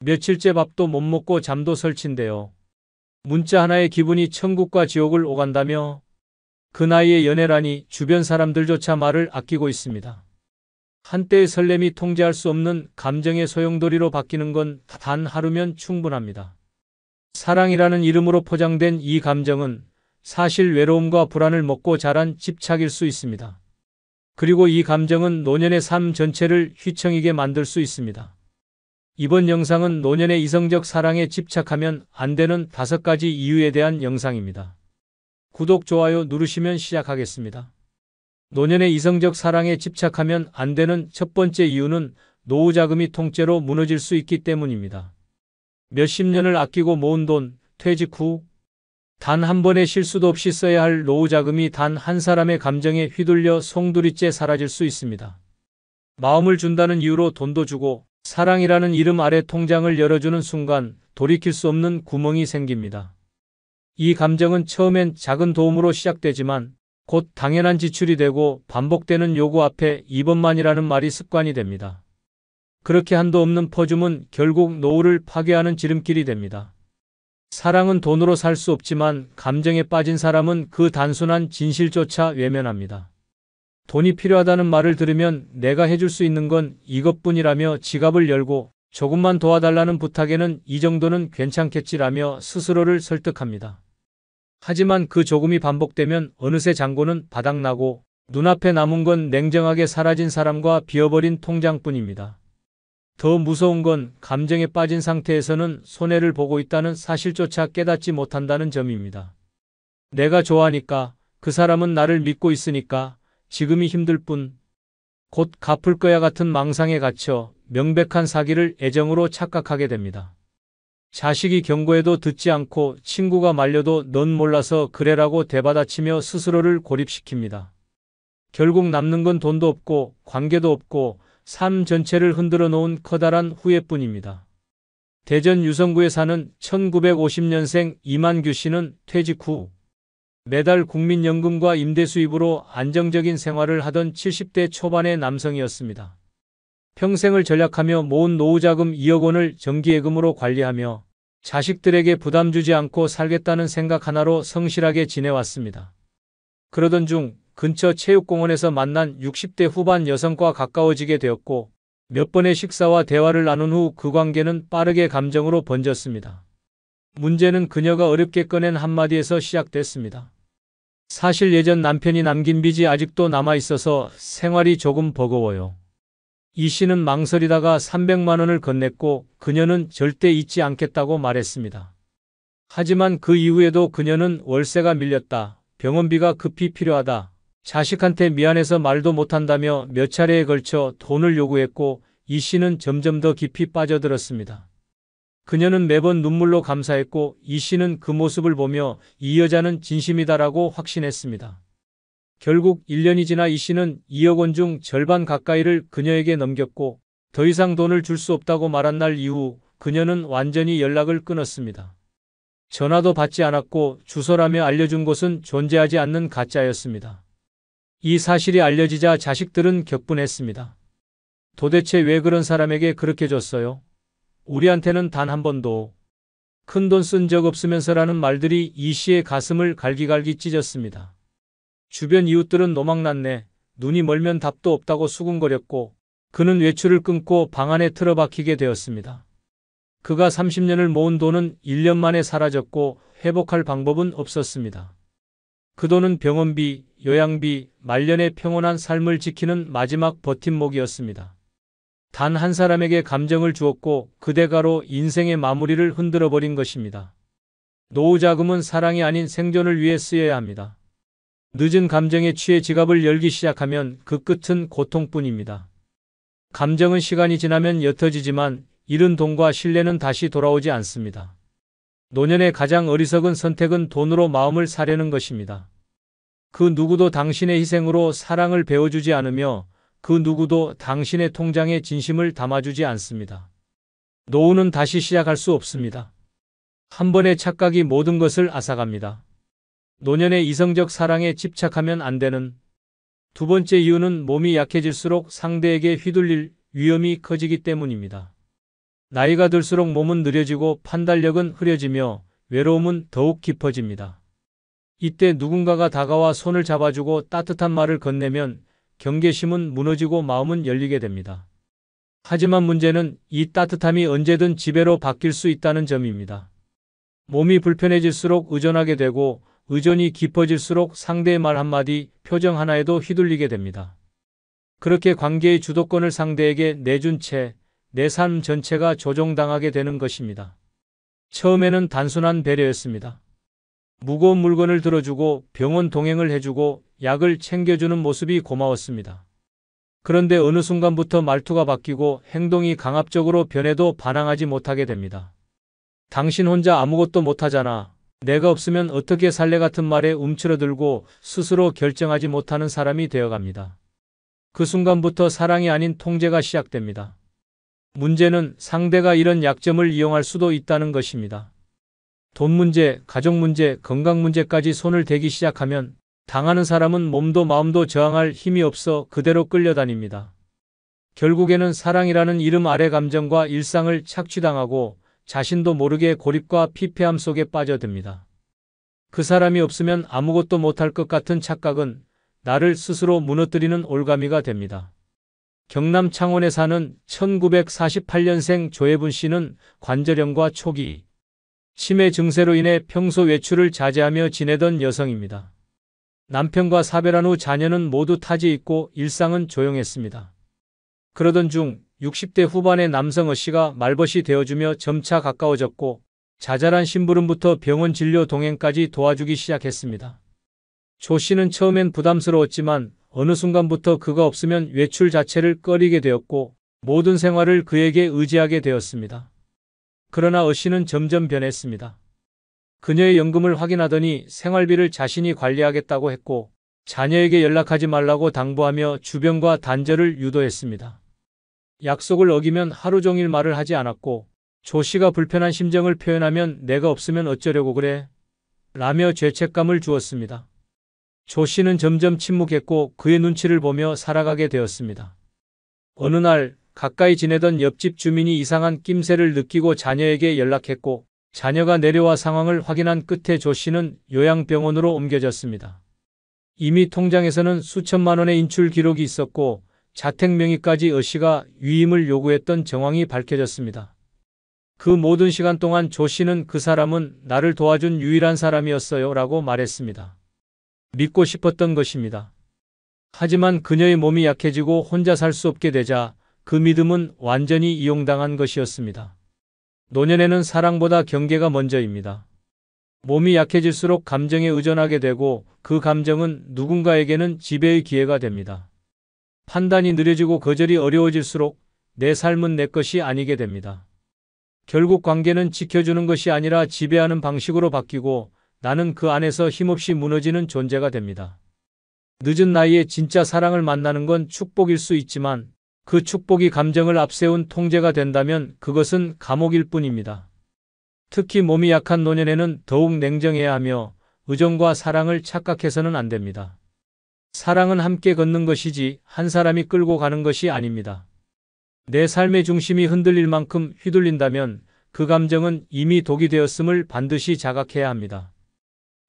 며칠째 밥도 못 먹고 잠도 설친대요. 문자 하나에 기분이 천국과 지옥을 오간다며 그 나이에 연애라니 주변 사람들조차 말을 아끼고 있습니다. 한때의 설렘이 통제할 수 없는 감정의 소용돌이로 바뀌는 건 단 하루면 충분합니다. 사랑이라는 이름으로 포장된 이 감정은 사실 외로움과 불안을 먹고 자란 집착일 수 있습니다. 그리고 이 감정은 노년의 삶 전체를 휘청이게 만들 수 있습니다. 이번 영상은 노년의 이성적 사랑에 집착하면 안 되는 5가지 이유에 대한 영상입니다. 구독, 좋아요 누르시면 시작하겠습니다. 노년의 이성적 사랑에 집착하면 안 되는 첫 번째 이유는 노후 자금이 통째로 무너질 수 있기 때문입니다. 몇십 년을 아끼고 모은 돈, 퇴직 후 단 한 번의 실수도 없이 써야 할 노후 자금이 단 한 사람의 감정에 휘둘려 송두리째 사라질 수 있습니다. 마음을 준다는 이유로 돈도 주고 사랑이라는 이름 아래 통장을 열어주는 순간 돌이킬 수 없는 구멍이 생깁니다. 이 감정은 처음엔 작은 도움으로 시작되지만 곧 당연한 지출이 되고 반복되는 요구 앞에 이번만이라는 말이 습관이 됩니다. 그렇게 한도 없는 퍼줌은 결국 노후를 파괴하는 지름길이 됩니다. 사랑은 돈으로 살 수 없지만 감정에 빠진 사람은 그 단순한 진실조차 외면합니다. 돈이 필요하다는 말을 들으면 내가 해줄 수 있는 건 이것뿐이라며 지갑을 열고 조금만 도와달라는 부탁에는 이 정도는 괜찮겠지라며 스스로를 설득합니다. 하지만 그 조금이 반복되면 어느새 잔고는 바닥나고 눈앞에 남은 건 냉정하게 사라진 사람과 비어버린 통장뿐입니다. 더 무서운 건 감정에 빠진 상태에서는 손해를 보고 있다는 사실조차 깨닫지 못한다는 점입니다. 내가 좋아하니까, 그 사람은 나를 믿고 있으니까, 지금이 힘들 뿐, 곧 갚을 거야 같은 망상에 갇혀 명백한 사기를 애정으로 착각하게 됩니다. 자식이 경고해도 듣지 않고 친구가 말려도 넌 몰라서 그래라고 대받아치며 스스로를 고립시킵니다. 결국 남는 건 돈도 없고 관계도 없고 삶 전체를 흔들어 놓은 커다란 후회뿐입니다. 대전 유성구에 사는 1950년생 이만규 씨는 퇴직 후 매달 국민연금과 임대 수입으로 안정적인 생활을 하던 70대 초반의 남성이었습니다. 평생을 전략하며 모은 노후자금 2억 원을 정기예금으로 관리하며 자식들에게 부담 주지 않고 살겠다는 생각 하나로 성실하게 지내왔습니다. 그러던 중 근처 체육공원에서 만난 60대 후반 여성과 가까워지게 되었고 몇 번의 식사와 대화를 나눈 후 그 관계는 빠르게 감정으로 번졌습니다. 문제는 그녀가 어렵게 꺼낸 한마디에서 시작됐습니다. 사실 예전 남편이 남긴 빚이 아직도 남아있어서 생활이 조금 버거워요. 이 씨는 망설이다가 300만 원을 건넸고 그녀는 절대 잊지 않겠다고 말했습니다. 하지만 그 이후에도 그녀는 월세가 밀렸다, 병원비가 급히 필요하다, 자식한테 미안해서 말도 못한다며 몇 차례에 걸쳐 돈을 요구했고 이 씨는 점점 더 깊이 빠져들었습니다. 그녀는 매번 눈물로 감사했고 이 씨는 그 모습을 보며 이 여자는 진심이다라고 확신했습니다. 결국 1년이 지나 이 씨는 2억 원 중 절반 가까이를 그녀에게 넘겼고 더 이상 돈을 줄 수 없다고 말한 날 이후 그녀는 완전히 연락을 끊었습니다. 전화도 받지 않았고 주소라며 알려준 곳은 존재하지 않는 가짜였습니다. 이 사실이 알려지자 자식들은 격분했습니다. 도대체 왜 그런 사람에게 그렇게 줬어요? 우리한테는 단 한 번도 큰돈 쓴 적 없으면서라는 말들이 이 씨의 가슴을 갈기갈기 찢었습니다. 주변 이웃들은 노망났네, 눈이 멀면 답도 없다고 수군거렸고 그는 외출을 끊고 방 안에 틀어박히게 되었습니다. 그가 30년을 모은 돈은 1년 만에 사라졌고 회복할 방법은 없었습니다. 그 돈은 병원비, 요양비, 말년의 평온한 삶을 지키는 마지막 버팀목이었습니다. 단 한 사람에게 감정을 주었고 그 대가로 인생의 마무리를 흔들어버린 것입니다. 노후자금은 사랑이 아닌 생존을 위해 쓰여야 합니다. 늦은 감정에 취해 지갑을 열기 시작하면 그 끝은 고통뿐입니다. 감정은 시간이 지나면 옅어지지만 잃은 돈과 신뢰는 다시 돌아오지 않습니다. 노년의 가장 어리석은 선택은 돈으로 마음을 사려는 것입니다. 그 누구도 당신의 희생으로 사랑을 베어주지 않으며 그 누구도 당신의 통장에 진심을 담아주지 않습니다. 노후는 다시 시작할 수 없습니다. 한 번의 착각이 모든 것을 앗아갑니다. 노년의 이성적 사랑에 집착하면 안 되는 두 번째 이유는 몸이 약해질수록 상대에게 휘둘릴 위험이 커지기 때문입니다. 나이가 들수록 몸은 느려지고 판단력은 흐려지며 외로움은 더욱 깊어집니다. 이때 누군가가 다가와 손을 잡아주고 따뜻한 말을 건네면 경계심은 무너지고 마음은 열리게 됩니다. 하지만 문제는 이 따뜻함이 언제든 지배로 바뀔 수 있다는 점입니다. 몸이 불편해질수록 의존하게 되고 의존이 깊어질수록 상대의 말 한마디, 표정 하나에도 휘둘리게 됩니다. 그렇게 관계의 주도권을 상대에게 내준 채 내 삶 전체가 조종당하게 되는 것입니다. 처음에는 단순한 배려였습니다. 무거운 물건을 들어주고 병원 동행을 해주고 약을 챙겨주는 모습이 고마웠습니다. 그런데 어느 순간부터 말투가 바뀌고 행동이 강압적으로 변해도 반항하지 못하게 됩니다. 당신 혼자 아무것도 못하잖아. 내가 없으면 어떻게 살래 같은 말에 움츠러들고 스스로 결정하지 못하는 사람이 되어갑니다. 그 순간부터 사랑이 아닌 통제가 시작됩니다. 문제는 상대가 이런 약점을 이용할 수도 있다는 것입니다. 돈 문제, 가족 문제, 건강 문제까지 손을 대기 시작하면 당하는 사람은 몸도 마음도 저항할 힘이 없어 그대로 끌려다닙니다. 결국에는 사랑이라는 이름 아래 감정과 일상을 착취당하고 자신도 모르게 고립과 피폐함 속에 빠져듭니다. 그 사람이 없으면 아무것도 못할 것 같은 착각은 나를 스스로 무너뜨리는 올가미가 됩니다. 경남 창원에 사는 1948년생 조혜분 씨는 관절염과 초기 치매 증세로 인해 평소 외출을 자제하며 지내던 여성입니다. 남편과 사별한 후 자녀는 모두 타지에 있고 일상은 조용했습니다. 그러던 중 60대 후반의 남성 어 씨가 말벗이 되어주며 점차 가까워졌고 자잘한 심부름부터 병원 진료 동행까지 도와주기 시작했습니다. 조 씨는 처음엔 부담스러웠지만 어느 순간부터 그가 없으면 외출 자체를 꺼리게 되었고 모든 생활을 그에게 의지하게 되었습니다. 그러나 어 씨는 점점 변했습니다. 그녀의 연금을 확인하더니 생활비를 자신이 관리하겠다고 했고 자녀에게 연락하지 말라고 당부하며 주변과 단절을 유도했습니다. 약속을 어기면 하루 종일 말을 하지 않았고 조 씨가 불편한 심정을 표현하면 내가 없으면 어쩌려고 그래? 라며 죄책감을 주었습니다. 조 씨는 점점 침묵했고 그의 눈치를 보며 살아가게 되었습니다. 어느 날 가까이 지내던 옆집 주민이 이상한 낌새를 느끼고 자녀에게 연락했고 자녀가 내려와 상황을 확인한 끝에 조 씨는 요양병원으로 옮겨졌습니다. 이미 통장에서는 수천만 원의 인출 기록이 있었고 자택 명의까지 어 씨가 위임을 요구했던 정황이 밝혀졌습니다. 그 모든 시간 동안 조 씨는 그 사람은 나를 도와준 유일한 사람이었어요 라고 말했습니다. 믿고 싶었던 것입니다. 하지만 그녀의 몸이 약해지고 혼자 살 수 없게 되자 그 믿음은 완전히 이용당한 것이었습니다. 노년에는 사랑보다 경계가 먼저입니다. 몸이 약해질수록 감정에 의존하게 되고 그 감정은 누군가에게는 지배의 기회가 됩니다. 판단이 느려지고 거절이 어려워질수록 내 삶은 내 것이 아니게 됩니다. 결국 관계는 지켜주는 것이 아니라 지배하는 방식으로 바뀌고 나는 그 안에서 힘없이 무너지는 존재가 됩니다. 늦은 나이에 진짜 사랑을 만나는 건 축복일 수 있지만 그 축복이 감정을 앞세운 통제가 된다면 그것은 감옥일 뿐입니다. 특히 몸이 약한 노년에는 더욱 냉정해야 하며 의존과 사랑을 착각해서는 안 됩니다. 사랑은 함께 걷는 것이지 한 사람이 끌고 가는 것이 아닙니다. 내 삶의 중심이 흔들릴 만큼 휘둘린다면 그 감정은 이미 독이 되었음을 반드시 자각해야 합니다.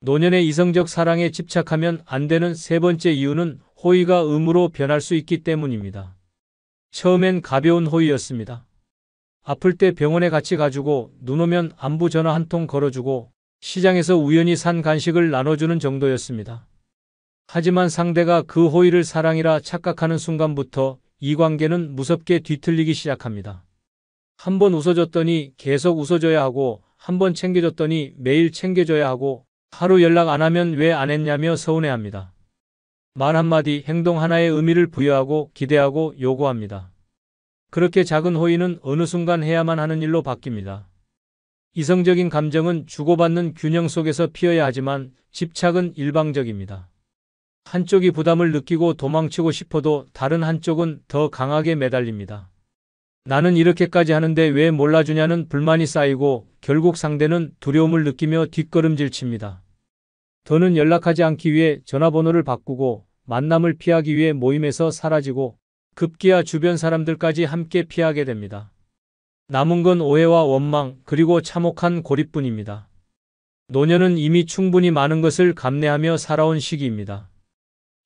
노년의 이성적 사랑에 집착하면 안 되는 세 번째 이유는 호의가 의무로 변할 수 있기 때문입니다. 처음엔 가벼운 호의였습니다. 아플 때 병원에 같이 가주고 눈 오면 안부 전화 한 통 걸어주고 시장에서 우연히 산 간식을 나눠주는 정도였습니다. 하지만 상대가 그 호의를 사랑이라 착각하는 순간부터 이 관계는 무섭게 뒤틀리기 시작합니다. 한 번 웃어줬더니 계속 웃어줘야 하고 한 번 챙겨줬더니 매일 챙겨줘야 하고 하루 연락 안 하면 왜 안 했냐며 서운해합니다. 말 한마디, 행동 하나의 의미를 부여하고 기대하고 요구합니다. 그렇게 작은 호의는 어느 순간 해야만 하는 일로 바뀝니다. 이성적인 감정은 주고받는 균형 속에서 피어야 하지만 집착은 일방적입니다. 한쪽이 부담을 느끼고 도망치고 싶어도 다른 한쪽은 더 강하게 매달립니다. 나는 이렇게까지 하는데 왜 몰라주냐는 불만이 쌓이고 결국 상대는 두려움을 느끼며 뒷걸음질 칩니다. 더는 연락하지 않기 위해 전화번호를 바꾸고 만남을 피하기 위해 모임에서 사라지고 급기야 주변 사람들까지 함께 피하게 됩니다. 남은 건 오해와 원망 그리고 참혹한 고립뿐입니다. 노년은 이미 충분히 많은 것을 감내하며 살아온 시기입니다.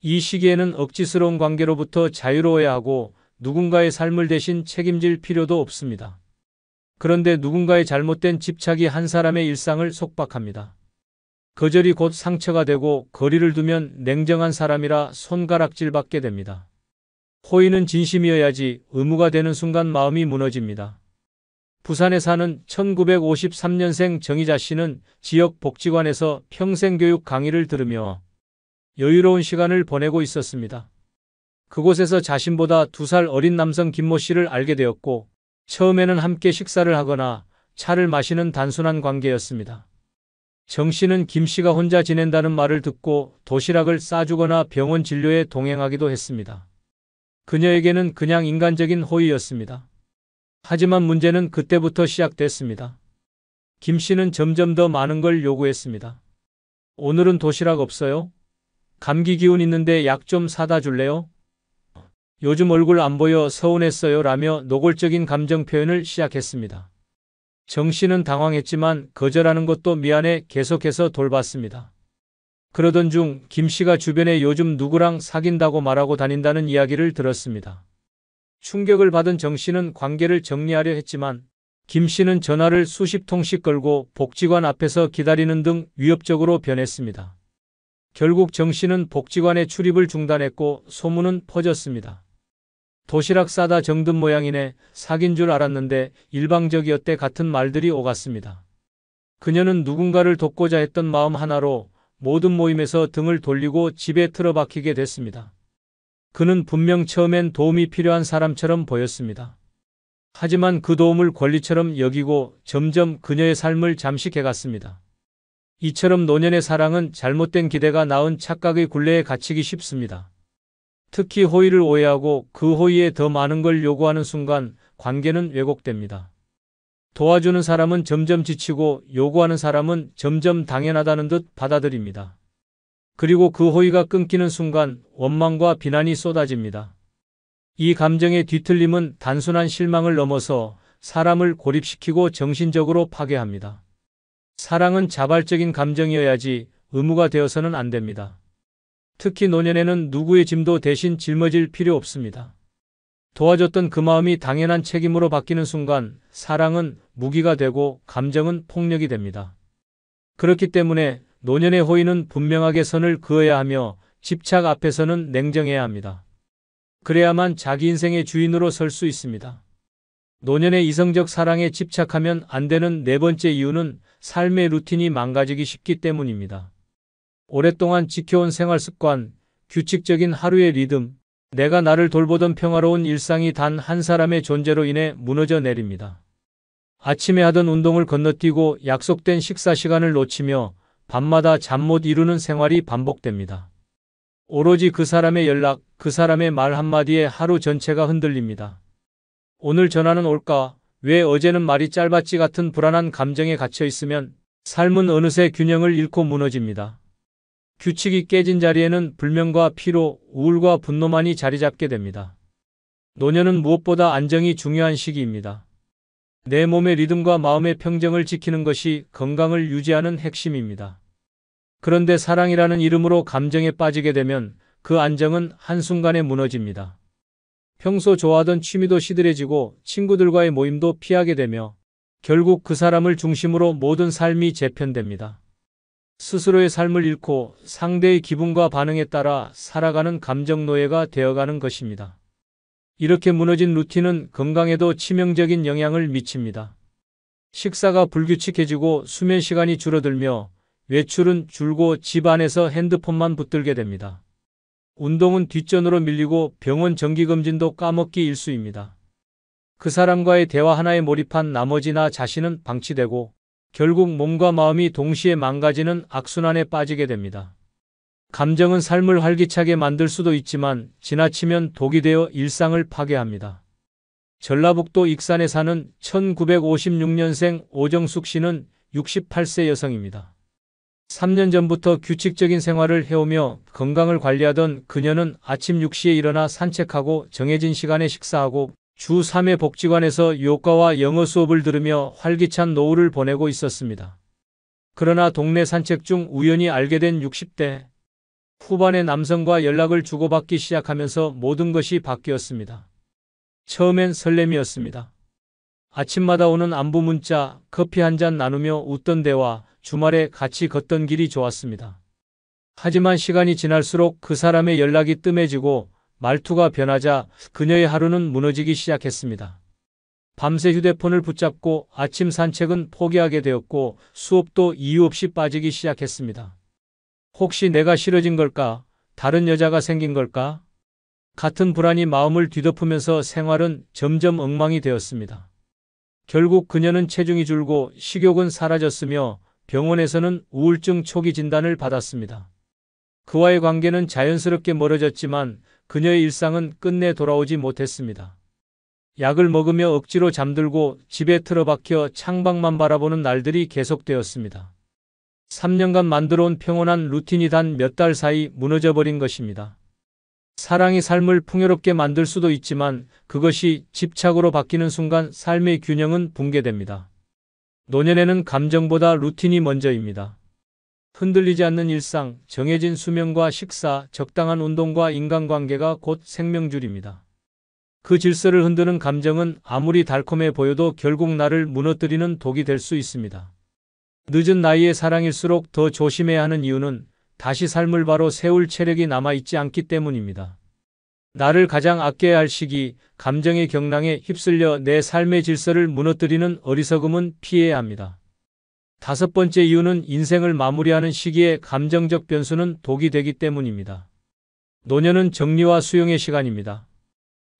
이 시기에는 억지스러운 관계로부터 자유로워야 하고 누군가의 삶을 대신 책임질 필요도 없습니다. 그런데 누군가의 잘못된 집착이 한 사람의 일상을 속박합니다. 거절이 곧 상처가 되고 거리를 두면 냉정한 사람이라 손가락질받게 됩니다. 호의는 진심이어야지 의무가 되는 순간 마음이 무너집니다. 부산에 사는 1953년생 정희자 씨는 지역 복지관에서 평생교육 강의를 들으며 여유로운 시간을 보내고 있었습니다. 그곳에서 자신보다 2살 어린 남성 김모 씨를 알게 되었고 처음에는 함께 식사를 하거나 차를 마시는 단순한 관계였습니다. 정 씨는 김 씨가 혼자 지낸다는 말을 듣고 도시락을 싸주거나 병원 진료에 동행하기도 했습니다. 그녀에게는 그냥 인간적인 호의였습니다. 하지만 문제는 그때부터 시작됐습니다. 김 씨는 점점 더 많은 걸 요구했습니다. 오늘은 도시락 없어요? 감기 기운 있는데 약 좀 사다 줄래요? 요즘 얼굴 안 보여 서운했어요 라며 노골적인 감정 표현을 시작했습니다. 정 씨는 당황했지만 거절하는 것도 미안해 계속해서 돌봤습니다. 그러던 중 김 씨가 주변에 요즘 누구랑 사귄다고 말하고 다닌다는 이야기를 들었습니다. 충격을 받은 정 씨는 관계를 정리하려 했지만 김 씨는 전화를 수십 통씩 걸고 복지관 앞에서 기다리는 등 위협적으로 변했습니다. 결국 정 씨는 복지관의 출입을 중단했고 소문은 퍼졌습니다. 도시락 싸다 정든 모양이네, 사귄 줄 알았는데 일방적이었대 같은 말들이 오갔습니다. 그녀는 누군가를 돕고자 했던 마음 하나로 모든 모임에서 등을 돌리고 집에 틀어박히게 됐습니다. 그는 분명 처음엔 도움이 필요한 사람처럼 보였습니다. 하지만 그 도움을 권리처럼 여기고 점점 그녀의 삶을 잠식해갔습니다. 이처럼 노년의 사랑은 잘못된 기대가 낳은 착각의 굴레에 갇히기 쉽습니다. 특히 호의를 오해하고 그 호의에 더 많은 걸 요구하는 순간 관계는 왜곡됩니다. 도와주는 사람은 점점 지치고 요구하는 사람은 점점 당연하다는 듯 받아들입니다. 그리고 그 호의가 끊기는 순간 원망과 비난이 쏟아집니다. 이 감정의 뒤틀림은 단순한 실망을 넘어서 사람을 고립시키고 정신적으로 파괴합니다. 사랑은 자발적인 감정이어야지 의무가 되어서는 안 됩니다. 특히 노년에는 누구의 짐도 대신 짊어질 필요 없습니다. 도와줬던 그 마음이 당연한 책임으로 바뀌는 순간 사랑은 무기가 되고 감정은 폭력이 됩니다. 그렇기 때문에 노년의 호의는 분명하게 선을 그어야 하며 집착 앞에서는 냉정해야 합니다. 그래야만 자기 인생의 주인으로 설 수 있습니다. 노년의 이성적 사랑에 집착하면 안 되는 네 번째 이유는 삶의 루틴이 망가지기 쉽기 때문입니다. 오랫동안 지켜온 생활 습관, 규칙적인 하루의 리듬, 내가 나를 돌보던 평화로운 일상이 단 한 사람의 존재로 인해 무너져 내립니다. 아침에 하던 운동을 건너뛰고 약속된 식사 시간을 놓치며 밤마다 잠 못 이루는 생활이 반복됩니다. 오로지 그 사람의 연락, 그 사람의 말 한마디에 하루 전체가 흔들립니다. 오늘 전화는 올까? 왜 어제는 말이 짧았지? 같은 불안한 감정에 갇혀 있으면 삶은 어느새 균형을 잃고 무너집니다. 규칙이 깨진 자리에는 불면과 피로, 우울과 분노만이 자리 잡게 됩니다. 노년은 무엇보다 안정이 중요한 시기입니다. 내 몸의 리듬과 마음의 평정을 지키는 것이 건강을 유지하는 핵심입니다. 그런데 사랑이라는 이름으로 감정에 빠지게 되면 그 안정은 한순간에 무너집니다. 평소 좋아하던 취미도 시들해지고 친구들과의 모임도 피하게 되며 결국 그 사람을 중심으로 모든 삶이 재편됩니다. 스스로의 삶을 잃고 상대의 기분과 반응에 따라 살아가는 감정 노예가 되어가는 것입니다. 이렇게 무너진 루틴은 건강에도 치명적인 영향을 미칩니다. 식사가 불규칙해지고 수면 시간이 줄어들며 외출은 줄고 집 안에서 핸드폰만 붙들게 됩니다. 운동은 뒷전으로 밀리고 병원 정기검진도 까먹기 일쑤입니다. 그 사람과의 대화 하나에 몰입한 나머지 나 자신은 방치되고 결국 몸과 마음이 동시에 망가지는 악순환에 빠지게 됩니다. 감정은 삶을 활기차게 만들 수도 있지만 지나치면 독이 되어 일상을 파괴합니다. 전라북도 익산에 사는 1956년생 오정숙 씨는 68세 여성입니다. 3년 전부터 규칙적인 생활을 해오며 건강을 관리하던 그녀는 아침 6시에 일어나 산책하고 정해진 시간에 식사하고 주 3회 복지관에서 요가와 영어 수업을 들으며 활기찬 노후를 보내고 있었습니다. 그러나 동네 산책 중 우연히 알게 된 60대 후반의 남성과 연락을 주고받기 시작하면서 모든 것이 바뀌었습니다. 처음엔 설렘이었습니다. 아침마다 오는 안부 문자, 커피 한 잔 나누며 웃던 대화, 주말에 같이 걷던 길이 좋았습니다. 하지만 시간이 지날수록 그 사람의 연락이 뜸해지고 말투가 변하자 그녀의 하루는 무너지기 시작했습니다. 밤새 휴대폰을 붙잡고 아침 산책은 포기하게 되었고 수업도 이유 없이 빠지기 시작했습니다. 혹시 내가 싫어진 걸까? 다른 여자가 생긴 걸까? 같은 불안이 마음을 뒤덮으면서 생활은 점점 엉망이 되었습니다. 결국 그녀는 체중이 줄고 식욕은 사라졌으며 병원에서는 우울증 초기 진단을 받았습니다. 그와의 관계는 자연스럽게 멀어졌지만 그녀의 일상은 끝내 돌아오지 못했습니다. 약을 먹으며 억지로 잠들고 집에 틀어박혀 창밖만 바라보는 날들이 계속되었습니다. 3년간 만들어온 평온한 루틴이 단 몇 달 사이 무너져버린 것입니다. 사랑이 삶을 풍요롭게 만들 수도 있지만 그것이 집착으로 바뀌는 순간 삶의 균형은 붕괴됩니다. 노년에는 감정보다 루틴이 먼저입니다. 흔들리지 않는 일상, 정해진 수면과 식사, 적당한 운동과 인간관계가 곧 생명줄입니다. 그 질서를 흔드는 감정은 아무리 달콤해 보여도 결국 나를 무너뜨리는 독이 될 수 있습니다. 늦은 나이의 사랑일수록 더 조심해야 하는 이유는 다시 삶을 바로 세울 체력이 남아있지 않기 때문입니다. 나를 가장 아껴야 할 시기, 감정의 경랑에 휩쓸려 내 삶의 질서를 무너뜨리는 어리석음은 피해야 합니다. 5번째 이유는 인생을 마무리하는 시기에 감정적 변수는 독이 되기 때문입니다. 노년은 정리와 수용의 시간입니다.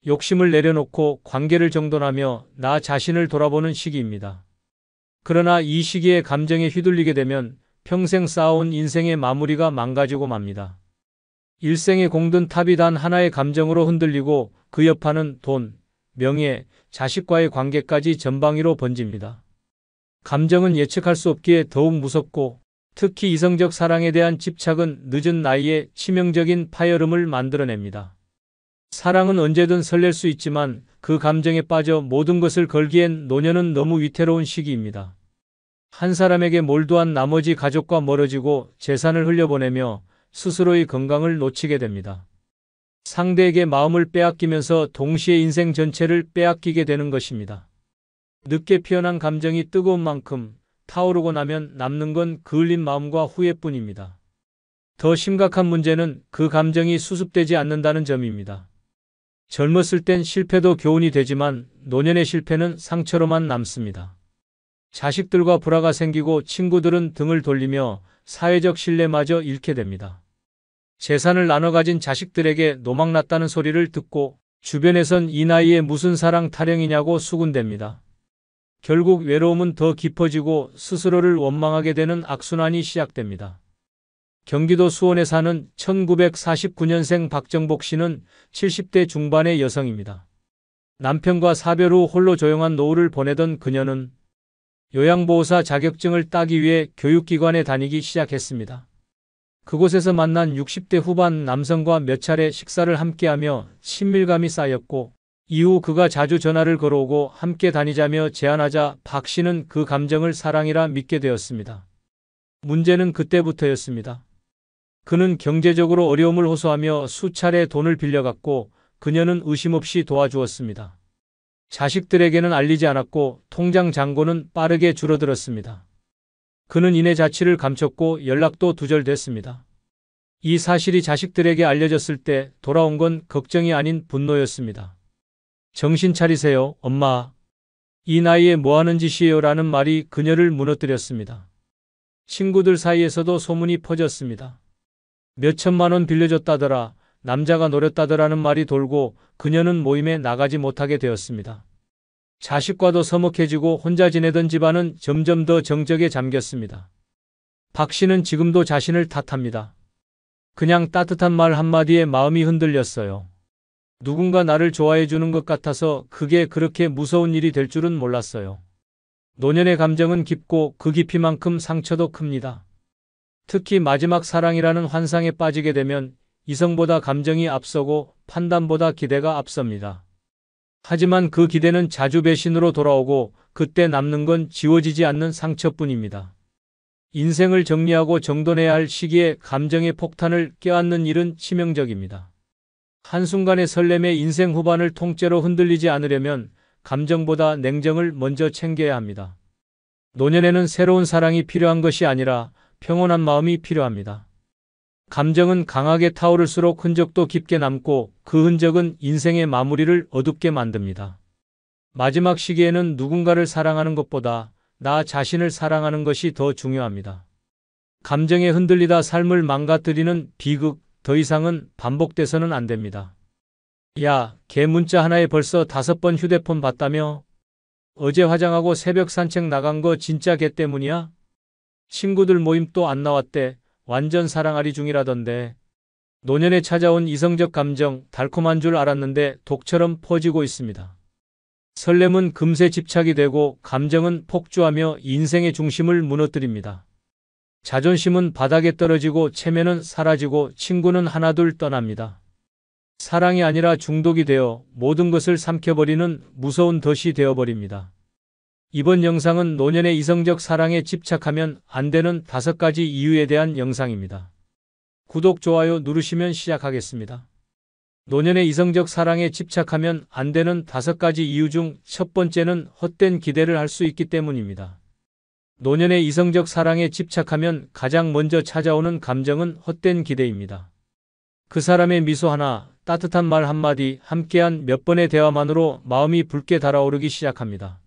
욕심을 내려놓고 관계를 정돈하며 나 자신을 돌아보는 시기입니다. 그러나 이 시기에 감정에 휘둘리게 되면 평생 쌓아온 인생의 마무리가 망가지고 맙니다. 일생의 공든 탑이 단 하나의 감정으로 흔들리고 그 여파는 돈, 명예, 자식과의 관계까지 전방위로 번집니다. 감정은 예측할 수 없기에 더욱 무섭고 특히 이성적 사랑에 대한 집착은 늦은 나이에 치명적인 파열음을 만들어냅니다. 사랑은 언제든 설렐 수 있지만 그 감정에 빠져 모든 것을 걸기엔 노년은 너무 위태로운 시기입니다. 한 사람에게 몰두한 나머지 가족과 멀어지고 재산을 흘려보내며 스스로의 건강을 놓치게 됩니다. 상대에게 마음을 빼앗기면서 동시에 인생 전체를 빼앗기게 되는 것입니다. 늦게 피어난 감정이 뜨거운 만큼 타오르고 나면 남는 건 그을린 마음과 후회뿐입니다. 더 심각한 문제는 그 감정이 수습되지 않는다는 점입니다. 젊었을 땐 실패도 교훈이 되지만 노년의 실패는 상처로만 남습니다. 자식들과 불화가 생기고 친구들은 등을 돌리며 사회적 신뢰마저 잃게 됩니다. 재산을 나눠 가진 자식들에게 노망났다는 소리를 듣고 주변에선 이 나이에 무슨 사랑 타령이냐고 수군댑니다. 결국 외로움은 더 깊어지고 스스로를 원망하게 되는 악순환이 시작됩니다. 경기도 수원에 사는 1949년생 박정복 씨는 70대 중반의 여성입니다. 남편과 사별 후 홀로 조용한 노후를 보내던 그녀는 요양보호사 자격증을 따기 위해 교육기관에 다니기 시작했습니다. 그곳에서 만난 60대 후반 남성과 몇 차례 식사를 함께하며 친밀감이 쌓였고 이후 그가 자주 전화를 걸어오고 함께 다니자며 제안하자 박 씨는 그 감정을 사랑이라 믿게 되었습니다. 문제는 그때부터였습니다. 그는 경제적으로 어려움을 호소하며 수차례 돈을 빌려갔고 그녀는 의심 없이 도와주었습니다. 자식들에게는 알리지 않았고 통장 잔고는 빠르게 줄어들었습니다. 그는 이내 자취를 감췄고 연락도 두절됐습니다. 이 사실이 자식들에게 알려졌을 때 돌아온 건 걱정이 아닌 분노였습니다. 정신 차리세요, 엄마. 이 나이에 뭐하는 짓이에요? 라는 말이 그녀를 무너뜨렸습니다. 친구들 사이에서도 소문이 퍼졌습니다. 몇 천만 원 빌려줬다더라, 남자가 노렸다더라는 말이 돌고 그녀는 모임에 나가지 못하게 되었습니다. 자식과도 서먹해지고 혼자 지내던 집안은 점점 더 정적에 잠겼습니다. 박 씨는 지금도 자신을 탓합니다. 그냥 따뜻한 말 한마디에 마음이 흔들렸어요. 누군가 나를 좋아해 주는 것 같아서 그게 그렇게 무서운 일이 될 줄은 몰랐어요. 노년의 감정은 깊고 그 깊이만큼 상처도 큽니다. 특히 마지막 사랑이라는 환상에 빠지게 되면 이성보다 감정이 앞서고 판단보다 기대가 앞섭니다. 하지만 그 기대는 자주 배신으로 돌아오고 그때 남는 건 지워지지 않는 상처뿐입니다. 인생을 정리하고 정돈해야 할 시기에 감정의 폭탄을 껴안는 일은 치명적입니다. 한순간의 설렘에 인생 후반을 통째로 흔들리지 않으려면 감정보다 냉정을 먼저 챙겨야 합니다. 노년에는 새로운 사랑이 필요한 것이 아니라 평온한 마음이 필요합니다. 감정은 강하게 타오를수록 흔적도 깊게 남고 그 흔적은 인생의 마무리를 어둡게 만듭니다. 마지막 시기에는 누군가를 사랑하는 것보다 나 자신을 사랑하는 것이 더 중요합니다. 감정에 흔들리다 삶을 망가뜨리는 비극, 더 이상은 반복돼서는 안 됩니다. 야, 걔 문자 하나에 벌써 5번 휴대폰 봤다며? 어제 화장하고 새벽 산책 나간 거 진짜 걔 때문이야? 친구들 모임 또 안 나왔대. 완전 사랑아리 중이라던데. 노년에 찾아온 이성적 감정, 달콤한 줄 알았는데 독처럼 퍼지고 있습니다. 설렘은 금세 집착이 되고 감정은 폭주하며 인생의 중심을 무너뜨립니다. 자존심은 바닥에 떨어지고 체면은 사라지고 친구는 하나둘 떠납니다. 사랑이 아니라 중독이 되어 모든 것을 삼켜버리는 무서운 덫이 되어버립니다. 이번 영상은 노년의 이성적 사랑에 집착하면 안 되는 5가지 이유에 대한 영상입니다. 구독, 좋아요 누르시면 시작하겠습니다. 노년의 이성적 사랑에 집착하면 안 되는 5가지 이유 중 첫 번째는 헛된 기대를 할 수 있기 때문입니다. 노년의 이성적 사랑에 집착하면 가장 먼저 찾아오는 감정은 헛된 기대입니다. 그 사람의 미소 하나, 따뜻한 말 한마디, 함께한 몇 번의 대화만으로 마음이 붉게 달아오르기 시작합니다.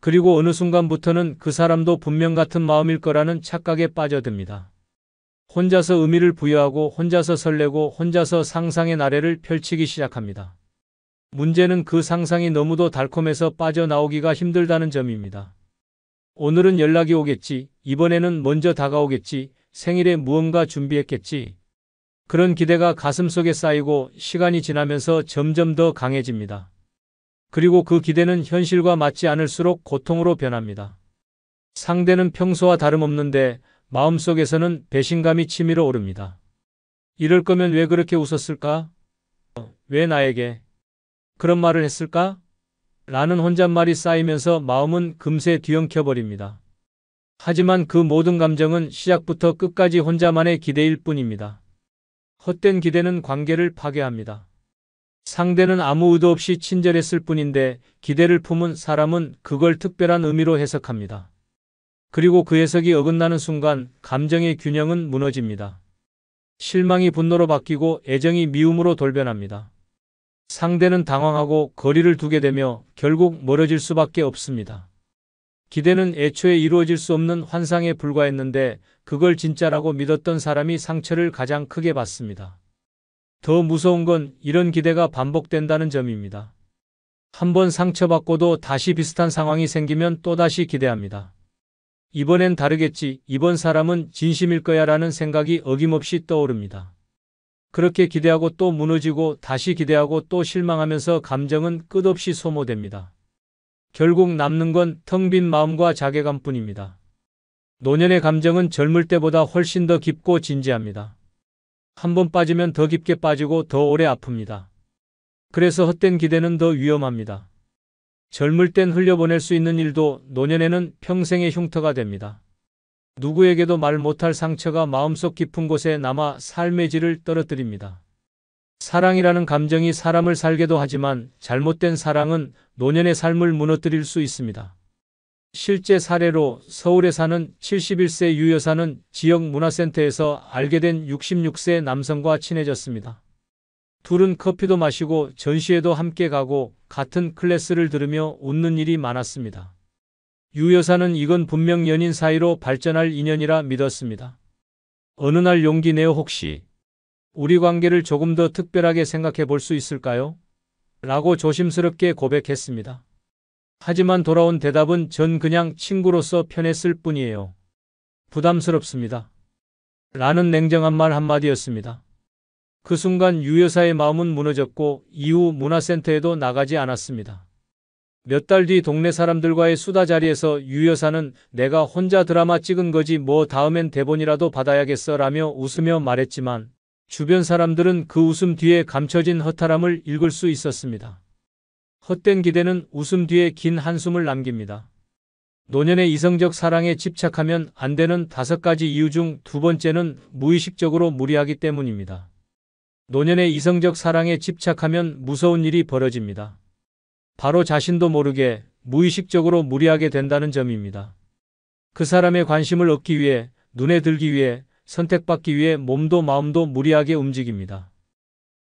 그리고 어느 순간부터는 그 사람도 분명 같은 마음일 거라는 착각에 빠져듭니다. 혼자서 의미를 부여하고 혼자서 설레고 혼자서 상상의 나래를 펼치기 시작합니다. 문제는 그 상상이 너무도 달콤해서 빠져나오기가 힘들다는 점입니다. 오늘은 연락이 오겠지, 이번에는 먼저 다가오겠지, 생일에 무언가 준비했겠지. 그런 기대가 가슴속에 쌓이고 시간이 지나면서 점점 더 강해집니다. 그리고 그 기대는 현실과 맞지 않을수록 고통으로 변합니다. 상대는 평소와 다름없는데 마음속에서는 배신감이 치밀어 오릅니다. 이럴 거면 왜 그렇게 웃었을까? 왜 나에게 그런 말을 했을까? 라는 혼잣말이 쌓이면서 마음은 금세 뒤엉켜버립니다. 하지만 그 모든 감정은 시작부터 끝까지 혼자만의 기대일 뿐입니다. 헛된 기대는 관계를 파괴합니다. 상대는 아무 의도 없이 친절했을 뿐인데 기대를 품은 사람은 그걸 특별한 의미로 해석합니다. 그리고 그 해석이 어긋나는 순간 감정의 균형은 무너집니다. 실망이 분노로 바뀌고 애정이 미움으로 돌변합니다. 상대는 당황하고 거리를 두게 되며 결국 멀어질 수밖에 없습니다. 기대는 애초에 이루어질 수 없는 환상에 불과했는데 그걸 진짜라고 믿었던 사람이 상처를 가장 크게 받습니다. 더 무서운 건 이런 기대가 반복된다는 점입니다. 한번 상처받고도 다시 비슷한 상황이 생기면 또다시 기대합니다. 이번엔 다르겠지, 이번 사람은 진심일 거야 라는 생각이 어김없이 떠오릅니다. 그렇게 기대하고 또 무너지고 다시 기대하고 또 실망하면서 감정은 끝없이 소모됩니다. 결국 남는 건 텅 빈 마음과 자괴감뿐입니다. 노년의 감정은 젊을 때보다 훨씬 더 깊고 진지합니다. 한번 빠지면 더 깊게 빠지고 더 오래 아픕니다. 그래서 헛된 기대는 더 위험합니다. 젊을 땐 흘려보낼 수 있는 일도 노년에는 평생의 흉터가 됩니다. 누구에게도 말 못할 상처가 마음속 깊은 곳에 남아 삶의 질을 떨어뜨립니다. 사랑이라는 감정이 사람을 살게도 하지만 잘못된 사랑은 노년의 삶을 무너뜨릴 수 있습니다. 실제 사례로 서울에 사는 71세 유 여사는 지역 문화센터에서 알게 된 66세 남성과 친해졌습니다. 둘은 커피도 마시고 전시회도 함께 가고 같은 클래스를 들으며 웃는 일이 많았습니다. 유 여사는 이건 분명 연인 사이로 발전할 인연이라 믿었습니다. 어느 날 용기 내어 혹시 우리 관계를 조금 더 특별하게 생각해 볼 수 있을까요? 라고 조심스럽게 고백했습니다. 하지만 돌아온 대답은 전 그냥 친구로서 편했을 뿐이에요. 부담스럽습니다. 라는 냉정한 말 한마디였습니다. 그 순간 유 여사의 마음은 무너졌고 이후 문화센터에도 나가지 않았습니다. 몇 달 뒤 동네 사람들과의 수다 자리에서 유 여사는 내가 혼자 드라마 찍은 거지 뭐 다음엔 대본이라도 받아야겠어 라며 웃으며 말했지만 주변 사람들은 그 웃음 뒤에 감춰진 허탈함을 읽을 수 있었습니다. 헛된 기대는 웃음 뒤에 긴 한숨을 남깁니다. 노년의 이성적 사랑에 집착하면 안 되는 5가지 이유 중 두 번째는 무의식적으로 무리하기 때문입니다. 노년의 이성적 사랑에 집착하면 무서운 일이 벌어집니다. 바로 자신도 모르게 무의식적으로 무리하게 된다는 점입니다. 그 사람의 관심을 얻기 위해, 눈에 들기 위해, 선택받기 위해 몸도 마음도 무리하게 움직입니다.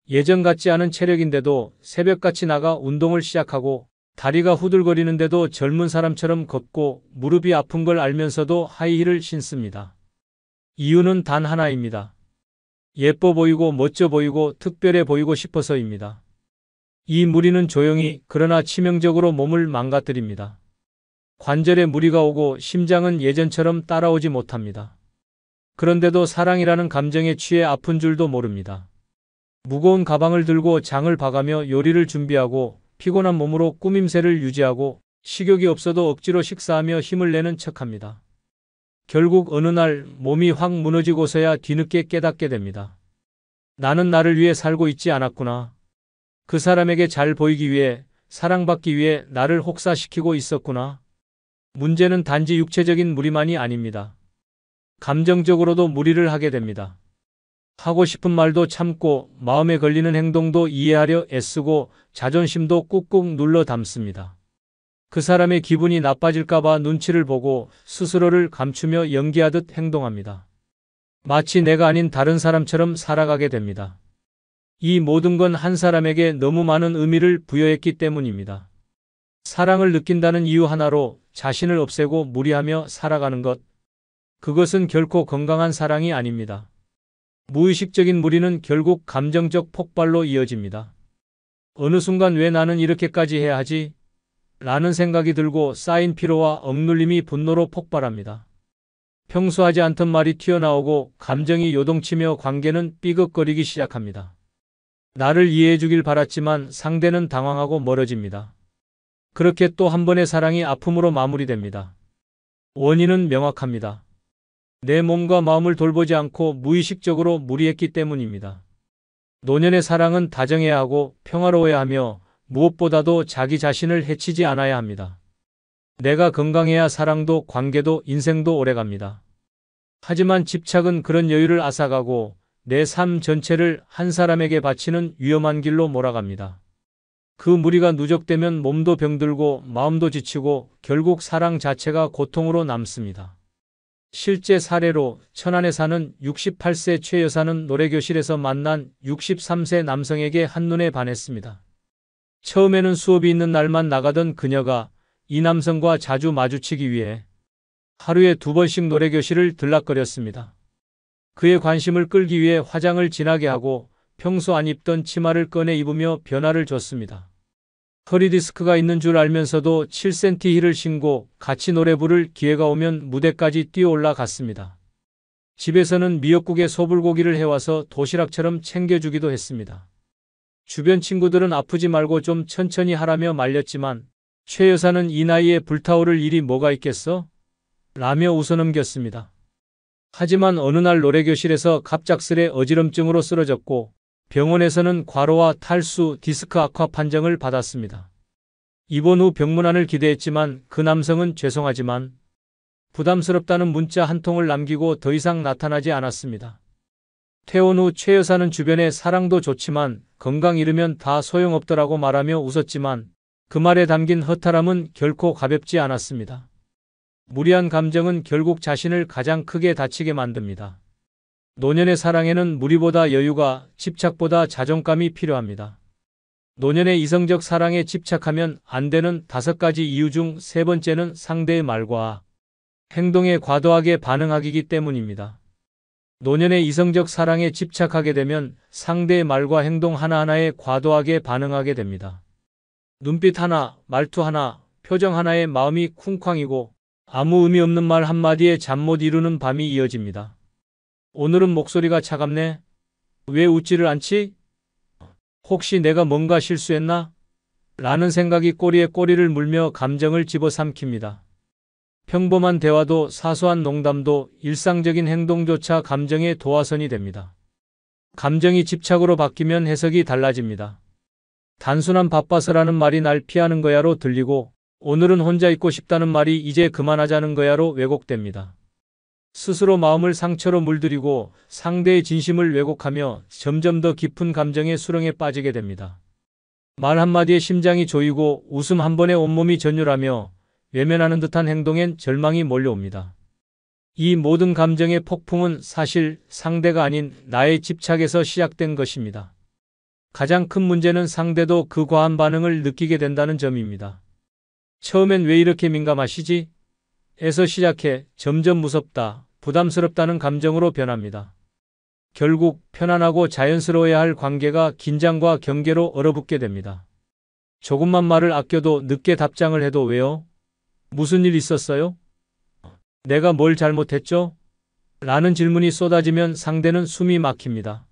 예전 같지 않은 체력인데도 새벽같이 나가 운동을 시작하고 다리가 후들거리는데도 젊은 사람처럼 걷고 무릎이 아픈 걸 알면서도 하이힐을 신습니다. 이유는 단 하나입니다. 예뻐 보이고 멋져 보이고 특별해 보이고 싶어서입니다. 이 무리는 조용히 그러나 치명적으로 몸을 망가뜨립니다. 관절에 무리가 오고 심장은 예전처럼 따라오지 못합니다. 그런데도 사랑이라는 감정에 취해 아픈 줄도 모릅니다. 무거운 가방을 들고 장을 봐가며 요리를 준비하고 피곤한 몸으로 꾸밈새를 유지하고 식욕이 없어도 억지로 식사하며 힘을 내는 척합니다. 결국 어느 날 몸이 확 무너지고서야 뒤늦게 깨닫게 됩니다. 나는 나를 위해 살고 있지 않았구나. 그 사람에게 잘 보이기 위해, 사랑받기 위해 나를 혹사시키고 있었구나. 문제는 단지 육체적인 무리만이 아닙니다. 감정적으로도 무리를 하게 됩니다. 하고 싶은 말도 참고 마음에 걸리는 행동도 이해하려 애쓰고 자존심도 꾹꾹 눌러 담습니다. 그 사람의 기분이 나빠질까봐 눈치를 보고 스스로를 감추며 연기하듯 행동합니다. 마치 내가 아닌 다른 사람처럼 살아가게 됩니다. 이 모든 건 한 사람에게 너무 많은 의미를 부여했기 때문입니다. 사랑을 느낀다는 이유 하나로 자신을 없애고 무리하며 살아가는 것. 그것은 결코 건강한 사랑이 아닙니다. 무의식적인 무리는 결국 감정적 폭발로 이어집니다. 어느 순간 왜 나는 이렇게까지 해야 하지? 라는 생각이 들고 쌓인 피로와 억눌림이 분노로 폭발합니다. 평소 하지 않던 말이 튀어나오고 감정이 요동치며 관계는 삐걱거리기 시작합니다. 나를 이해해 주길 바랐지만 상대는 당황하고 멀어집니다. 그렇게 또 한 번의 사랑이 아픔으로 마무리됩니다. 원인은 명확합니다. 내 몸과 마음을 돌보지 않고 무의식적으로 무리했기 때문입니다. 노년의 사랑은 다정해야 하고 평화로워야 하며 무엇보다도 자기 자신을 해치지 않아야 합니다. 내가 건강해야 사랑도 관계도 인생도 오래갑니다. 하지만 집착은 그런 여유를 앗아가고 내 삶 전체를 한 사람에게 바치는 위험한 길로 몰아갑니다. 그 무리가 누적되면 몸도 병들고 마음도 지치고 결국 사랑 자체가 고통으로 남습니다. 실제 사례로 천안에 사는 68세 최 여사는 노래교실에서 만난 63세 남성에게 한눈에 반했습니다. 처음에는 수업이 있는 날만 나가던 그녀가 이 남성과 자주 마주치기 위해 하루에 2번씩 노래교실을 들락거렸습니다. 그의 관심을 끌기 위해 화장을 진하게 하고 평소 안 입던 치마를 꺼내 입으며 변화를 줬습니다. 허리 디스크가 있는 줄 알면서도 7cm 힐을 신고 같이 노래 부를 기회가 오면 무대까지 뛰어 올라갔습니다. 집에서는 미역국에 소불고기를 해와서 도시락처럼 챙겨주기도 했습니다. 주변 친구들은 아프지 말고 좀 천천히 하라며 말렸지만 최 여사는 이 나이에 불타오를 일이 뭐가 있겠어? 라며 웃어넘겼습니다. 하지만 어느 날 노래교실에서 갑작스레 어지럼증으로 쓰러졌고 병원에서는 과로와 탈수, 디스크 악화 판정을 받았습니다. 입원 후 병문안을 기대했지만 그 남성은 죄송하지만 부담스럽다는 문자 한 통을 남기고 더 이상 나타나지 않았습니다. 퇴원 후 최 여사는 주변에 사랑도 좋지만 건강 잃으면 다 소용없더라고 말하며 웃었지만 그 말에 담긴 허탈함은 결코 가볍지 않았습니다. 무리한 감정은 결국 자신을 가장 크게 다치게 만듭니다. 노년의 사랑에는 무리보다 여유가, 집착보다 자존감이 필요합니다. 노년의 이성적 사랑에 집착하면 안 되는 5가지 이유 중 3번째는 상대의 말과 행동에 과도하게 반응하기이기 때문입니다. 노년의 이성적 사랑에 집착하게 되면 상대의 말과 행동 하나하나에 과도하게 반응하게 됩니다. 눈빛 하나, 말투 하나, 표정 하나에 마음이 쿵쾅이고 아무 의미 없는 말 한마디에 잠 못 이루는 밤이 이어집니다. 오늘은 목소리가 차갑네? 왜 웃지를 않지? 혹시 내가 뭔가 실수했나? 라는 생각이 꼬리에 꼬리를 물며 감정을 집어삼킵니다. 평범한 대화도 사소한 농담도 일상적인 행동조차 감정의 도화선이 됩니다. 감정이 집착으로 바뀌면 해석이 달라집니다. 단순한 바빠서라는 말이 날 피하는 거야로 들리고 오늘은 혼자 있고 싶다는 말이 이제 그만하자는 거야로 왜곡됩니다. 스스로 마음을 상처로 물들이고 상대의 진심을 왜곡하며 점점 더 깊은 감정의 수렁에 빠지게 됩니다. 말 한마디에 심장이 조이고 웃음 한 번에 온몸이 전율하며 외면하는 듯한 행동엔 절망이 몰려옵니다. 이 모든 감정의 폭풍은 사실 상대가 아닌 나의 집착에서 시작된 것입니다. 가장 큰 문제는 상대도 그 과한 반응을 느끼게 된다는 점입니다. 처음엔 왜 이렇게 민감하시지? 에서 시작해 점점 무섭다, 부담스럽다는 감정으로 변합니다. 결국 편안하고 자연스러워야 할 관계가 긴장과 경계로 얼어붙게 됩니다. 조금만 말을 아껴도 늦게 답장을 해도 왜요? 무슨 일 있었어요? 내가 뭘 잘못했죠? 라는 질문이 쏟아지면 상대는 숨이 막힙니다.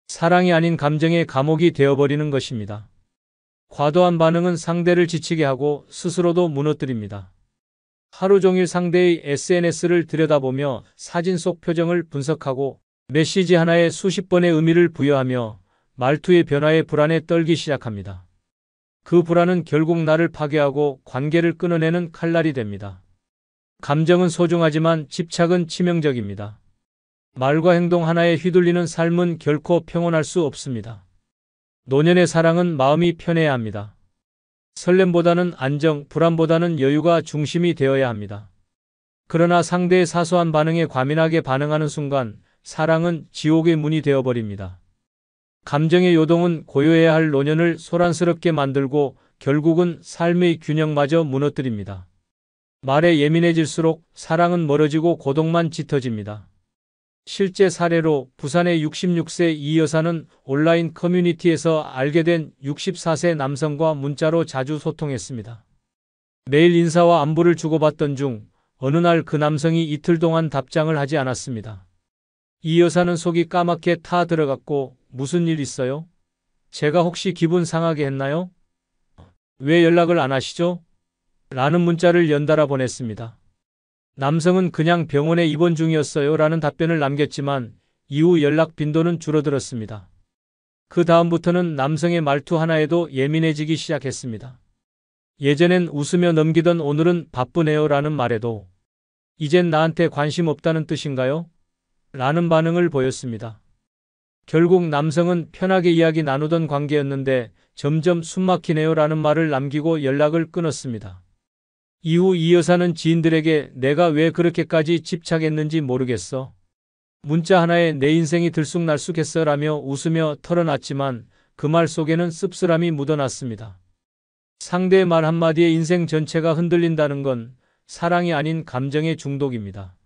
사랑이 아닌 감정의 감옥이 되어버리는 것입니다. 과도한 반응은 상대를 지치게 하고 스스로도 무너뜨립니다. 하루 종일 상대의 SNS를 들여다보며 사진 속 표정을 분석하고 메시지 하나에 수십 번의 의미를 부여하며 말투의 변화에 불안에 떨기 시작합니다. 그 불안은 결국 나를 파괴하고 관계를 끊어내는 칼날이 됩니다. 감정은 소중하지만 집착은 치명적입니다. 말과 행동 하나에 휘둘리는 삶은 결코 평온할 수 없습니다. 노년의 사랑은 마음이 편해야 합니다. 설렘보다는 안정, 불안보다는 여유가 중심이 되어야 합니다. 그러나 상대의 사소한 반응에 과민하게 반응하는 순간 사랑은 지옥의 문이 되어버립니다. 감정의 요동은 고요해야 할 노년을 소란스럽게 만들고 결국은 삶의 균형마저 무너뜨립니다. 말에 예민해질수록 사랑은 멀어지고 고독만 짙어집니다. 실제 사례로 부산의 66세 이 여사는 온라인 커뮤니티에서 알게 된 64세 남성과 문자로 자주 소통했습니다. 매일 인사와 안부를 주고받던 중 어느 날 그 남성이 이틀 동안 답장을 하지 않았습니다. 이 여사는 속이 까맣게 타 들어갔고 무슨 일 있어요? 제가 혹시 기분 상하게 했나요? 왜 연락을 안 하시죠? 라는 문자를 연달아 보냈습니다. 남성은 그냥 병원에 입원 중이었어요 라는 답변을 남겼지만 이후 연락 빈도는 줄어들었습니다. 그 다음부터는 남성의 말투 하나에도 예민해지기 시작했습니다. 예전엔 웃으며 넘기던 오늘은 바쁘네요 라는 말에도 이젠 나한테 관심 없다는 뜻인가요? 라는 반응을 보였습니다. 결국 남성은 편하게 이야기 나누던 관계였는데 점점 숨막히네요 라는 말을 남기고 연락을 끊었습니다. 이후 이 여사는 지인들에게 내가 왜 그렇게까지 집착했는지 모르겠어. 문자 하나에 내 인생이 들쑥날쑥했어 라며 웃으며 털어놨지만 그 말 속에는 씁쓸함이 묻어났습니다. 상대의 말 한마디에 인생 전체가 흔들린다는 건 사랑이 아닌 감정의 중독입니다.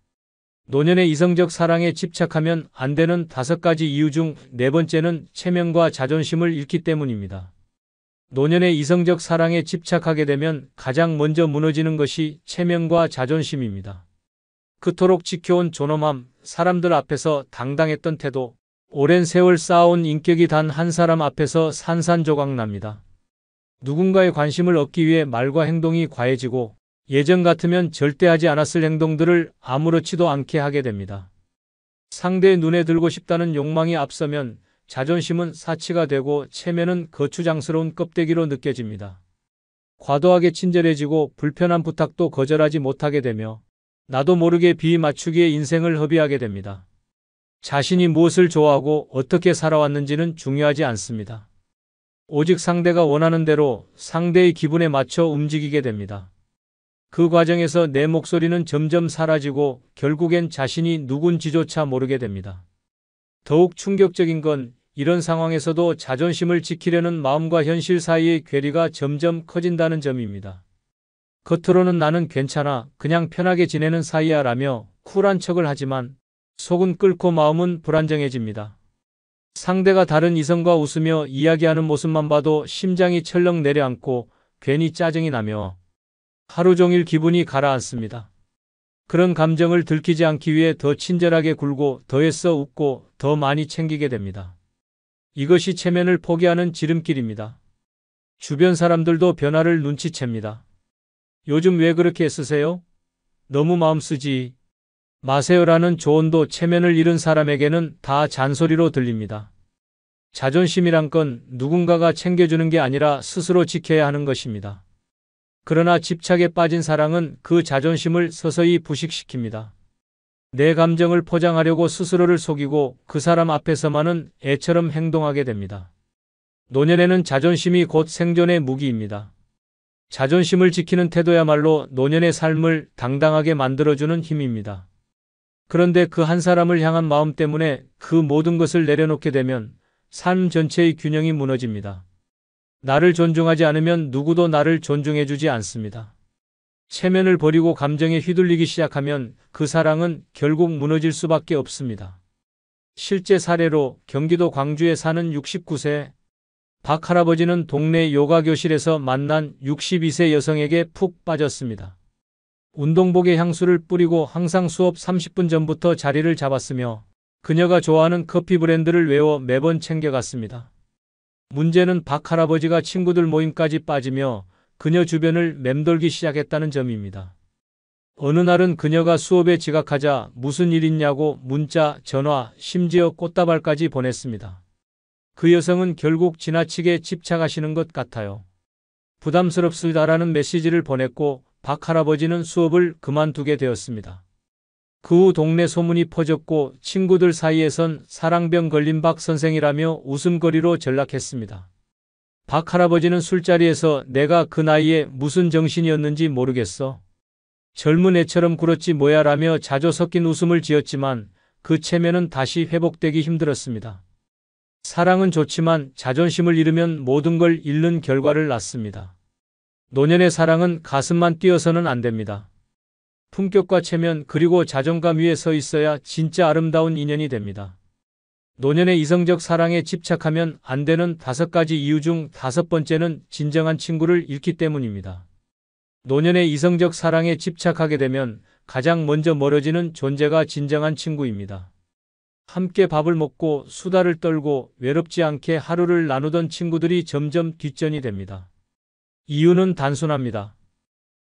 노년의 이성적 사랑에 집착하면 안 되는 5가지 이유 중 4번째는 체면과 자존심을 잃기 때문입니다. 노년의 이성적 사랑에 집착하게 되면 가장 먼저 무너지는 것이 체면과 자존심입니다. 그토록 지켜온 존엄함, 사람들 앞에서 당당했던 태도, 오랜 세월 쌓아온 인격이 단 한 사람 앞에서 산산조각납니다. 누군가의 관심을 얻기 위해 말과 행동이 과해지고 예전 같으면 절대 하지 않았을 행동들을 아무렇지도 않게 하게 됩니다. 상대의 눈에 들고 싶다는 욕망이 앞서면 자존심은 사치가 되고 체면은 거추장스러운 껍데기로 느껴집니다. 과도하게 친절해지고 불편한 부탁도 거절하지 못하게 되며 나도 모르게 비위 맞추기에 인생을 허비하게 됩니다. 자신이 무엇을 좋아하고 어떻게 살아왔는지는 중요하지 않습니다. 오직 상대가 원하는 대로 상대의 기분에 맞춰 움직이게 됩니다. 그 과정에서 내 목소리는 점점 사라지고 결국엔 자신이 누군지조차 모르게 됩니다. 더욱 충격적인 건 이런 상황에서도 자존심을 지키려는 마음과 현실 사이의 괴리가 점점 커진다는 점입니다. 겉으로는 나는 괜찮아, 그냥 편하게 지내는 사이야 라며 쿨한 척을 하지만 속은 끓고 마음은 불안정해집니다. 상대가 다른 이성과 웃으며 이야기하는 모습만 봐도 심장이 철렁 내려앉고 괜히 짜증이 나며 하루 종일 기분이 가라앉습니다. 그런 감정을 들키지 않기 위해 더 친절하게 굴고 더 애써 웃고 더 많이 챙기게 됩니다. 이것이 체면을 포기하는 지름길입니다. 주변 사람들도 변화를 눈치챕니다. 요즘 왜 그렇게 애쓰세요? 너무 마음 쓰지 마세요라는 조언도 체면을 잃은 사람에게는 다 잔소리로 들립니다. 자존심이란 건 누군가가 챙겨주는 게 아니라 스스로 지켜야 하는 것입니다. 그러나 집착에 빠진 사랑은 그 자존심을 서서히 부식시킵니다. 내 감정을 포장하려고 스스로를 속이고 그 사람 앞에서만은 애처럼 행동하게 됩니다. 노년에는 자존심이 곧 생존의 무기입니다. 자존심을 지키는 태도야말로 노년의 삶을 당당하게 만들어주는 힘입니다. 그런데 그 한 사람을 향한 마음 때문에 그 모든 것을 내려놓게 되면 삶 전체의 균형이 무너집니다. 나를 존중하지 않으면 누구도 나를 존중해주지 않습니다. 체면을 버리고 감정에 휘둘리기 시작하면 그 사랑은 결국 무너질 수밖에 없습니다. 실제 사례로 경기도 광주에 사는 69세 박 할아버지는 동네 요가 교실에서 만난 62세 여성에게 푹 빠졌습니다. 운동복에 향수를 뿌리고 항상 수업 30분 전부터 자리를 잡았으며 그녀가 좋아하는 커피 브랜드를 외워 매번 챙겨갔습니다. 문제는 박 할아버지가 친구들 모임까지 빠지며 그녀 주변을 맴돌기 시작했다는 점입니다. 어느 날은 그녀가 수업에 지각하자 무슨 일 있냐고 문자, 전화, 심지어 꽃다발까지 보냈습니다. 그 여성은 결국 지나치게 집착하시는 것 같아요. 부담스럽습니다라는 메시지를 보냈고 박 할아버지는 수업을 그만두게 되었습니다. 그 후 동네 소문이 퍼졌고 친구들 사이에선 사랑병 걸린 박 선생이라며 웃음거리로 전락했습니다. 박 할아버지는 술자리에서 내가 그 나이에 무슨 정신이었는지 모르겠어. 젊은 애처럼 굴었지 뭐야 라며 자조 섞인 웃음을 지었지만 그 체면은 다시 회복되기 힘들었습니다. 사랑은 좋지만 자존심을 잃으면 모든 걸 잃는 결과를 낳습니다. 노년의 사랑은 가슴만 뛰어서는 안 됩니다. 품격과 체면 그리고 자존감 위에 서 있어야 진짜 아름다운 인연이 됩니다. 노년의 이성적 사랑에 집착하면 안 되는 5가지 이유 중 5번째는 진정한 친구를 잃기 때문입니다. 노년의 이성적 사랑에 집착하게 되면 가장 먼저 멀어지는 존재가 진정한 친구입니다. 함께 밥을 먹고 수다를 떨고 외롭지 않게 하루를 나누던 친구들이 점점 뒷전이 됩니다. 이유는 단순합니다.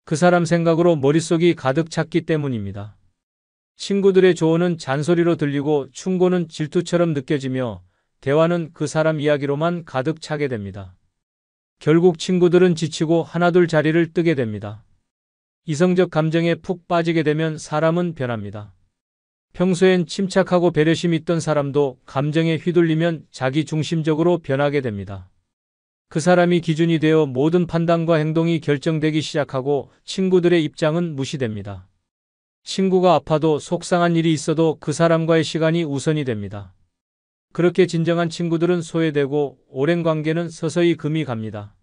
그 사람 생각으로 머릿속이 가득 찼기 때문입니다. 친구들의 조언은 잔소리로 들리고 충고는 질투처럼 느껴지며 대화는 그 사람 이야기로만 가득 차게 됩니다. 결국 친구들은 지치고 하나둘 자리를 뜨게 됩니다. 이성적 감정에 푹 빠지게 되면 사람은 변합니다. 평소엔 침착하고 배려심 있던 사람도 감정에 휘둘리면 자기중심적으로 변하게 됩니다. 그 사람이 기준이 되어 모든 판단과 행동이 결정되기 시작하고 친구들의 입장은 무시됩니다. 친구가 아파도 속상한 일이 있어도 그 사람과의 시간이 우선이 됩니다. 그렇게 진정한 친구들은 소외되고 오랜 관계는 서서히 금이 갑니다.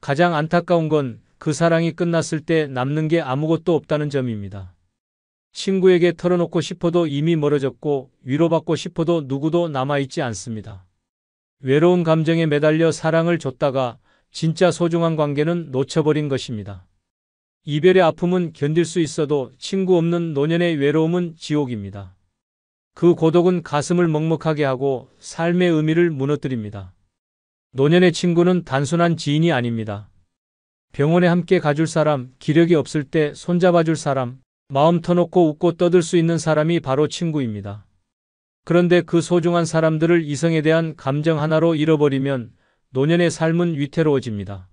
가장 안타까운 건 그 사랑이 끝났을 때 남는 게 아무것도 없다는 점입니다. 친구에게 털어놓고 싶어도 이미 멀어졌고 위로받고 싶어도 누구도 남아있지 않습니다. 외로운 감정에 매달려 사랑을 줬다가 진짜 소중한 관계는 놓쳐버린 것입니다. 이별의 아픔은 견딜 수 있어도 친구 없는 노년의 외로움은 지옥입니다. 그 고독은 가슴을 먹먹하게 하고 삶의 의미를 무너뜨립니다. 노년의 친구는 단순한 지인이 아닙니다. 병원에 함께 가줄 사람, 기력이 없을 때 손잡아줄 사람, 마음 터놓고 웃고 떠들 수 있는 사람이 바로 친구입니다. 그런데 그 소중한 사람들을 이성에 대한 감정 하나로 잃어버리면 노년의 삶은 위태로워집니다.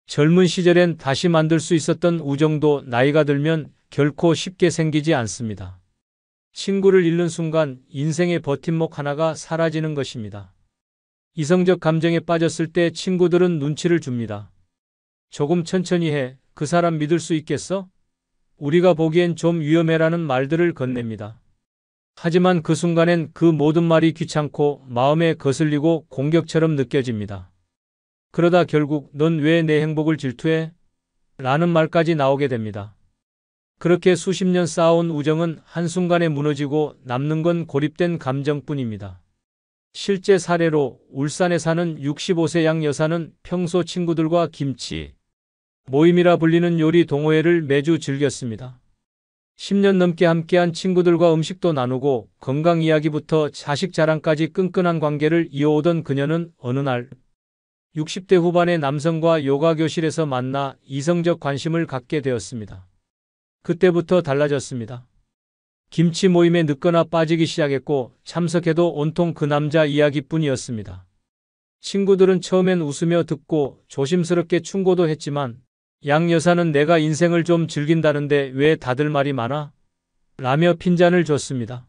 젊은 시절엔 다시 만들 수 있었던 우정도 나이가 들면 결코 쉽게 생기지 않습니다. 친구를 잃는 순간 인생의 버팀목 하나가 사라지는 것입니다. 이성적 감정에 빠졌을 때 친구들은 눈치를 줍니다. 조금 천천히 해. 그 사람 믿을 수 있겠어? 우리가 보기엔 좀 위험해라는 말들을 건넵니다. 하지만 그 순간엔 그 모든 말이 귀찮고 마음에 거슬리고 공격처럼 느껴집니다. 그러다 결국 넌 왜 내 행복을 질투해? 라는 말까지 나오게 됩니다. 그렇게 수십 년 쌓아온 우정은 한순간에 무너지고 남는 건 고립된 감정뿐입니다. 실제 사례로 울산에 사는 65세 양 여사는 평소 친구들과 김치 모임이라 불리는 요리 동호회를 매주 즐겼습니다. 10년 넘게 함께한 친구들과 음식도 나누고 건강 이야기부터 자식 자랑까지 끈끈한 관계를 이어오던 그녀는 어느 날 60대 후반의 남성과 요가 교실에서 만나 이성적 관심을 갖게 되었습니다. 그때부터 달라졌습니다. 김치 모임에 늦거나 빠지기 시작했고 참석해도 온통 그 남자 이야기뿐이었습니다. 친구들은 처음엔 웃으며 듣고 조심스럽게 충고도 했지만 양 여사는 내가 인생을 좀 즐긴다는데 왜 다들 말이 많아? 라며 핀잔을 줬습니다.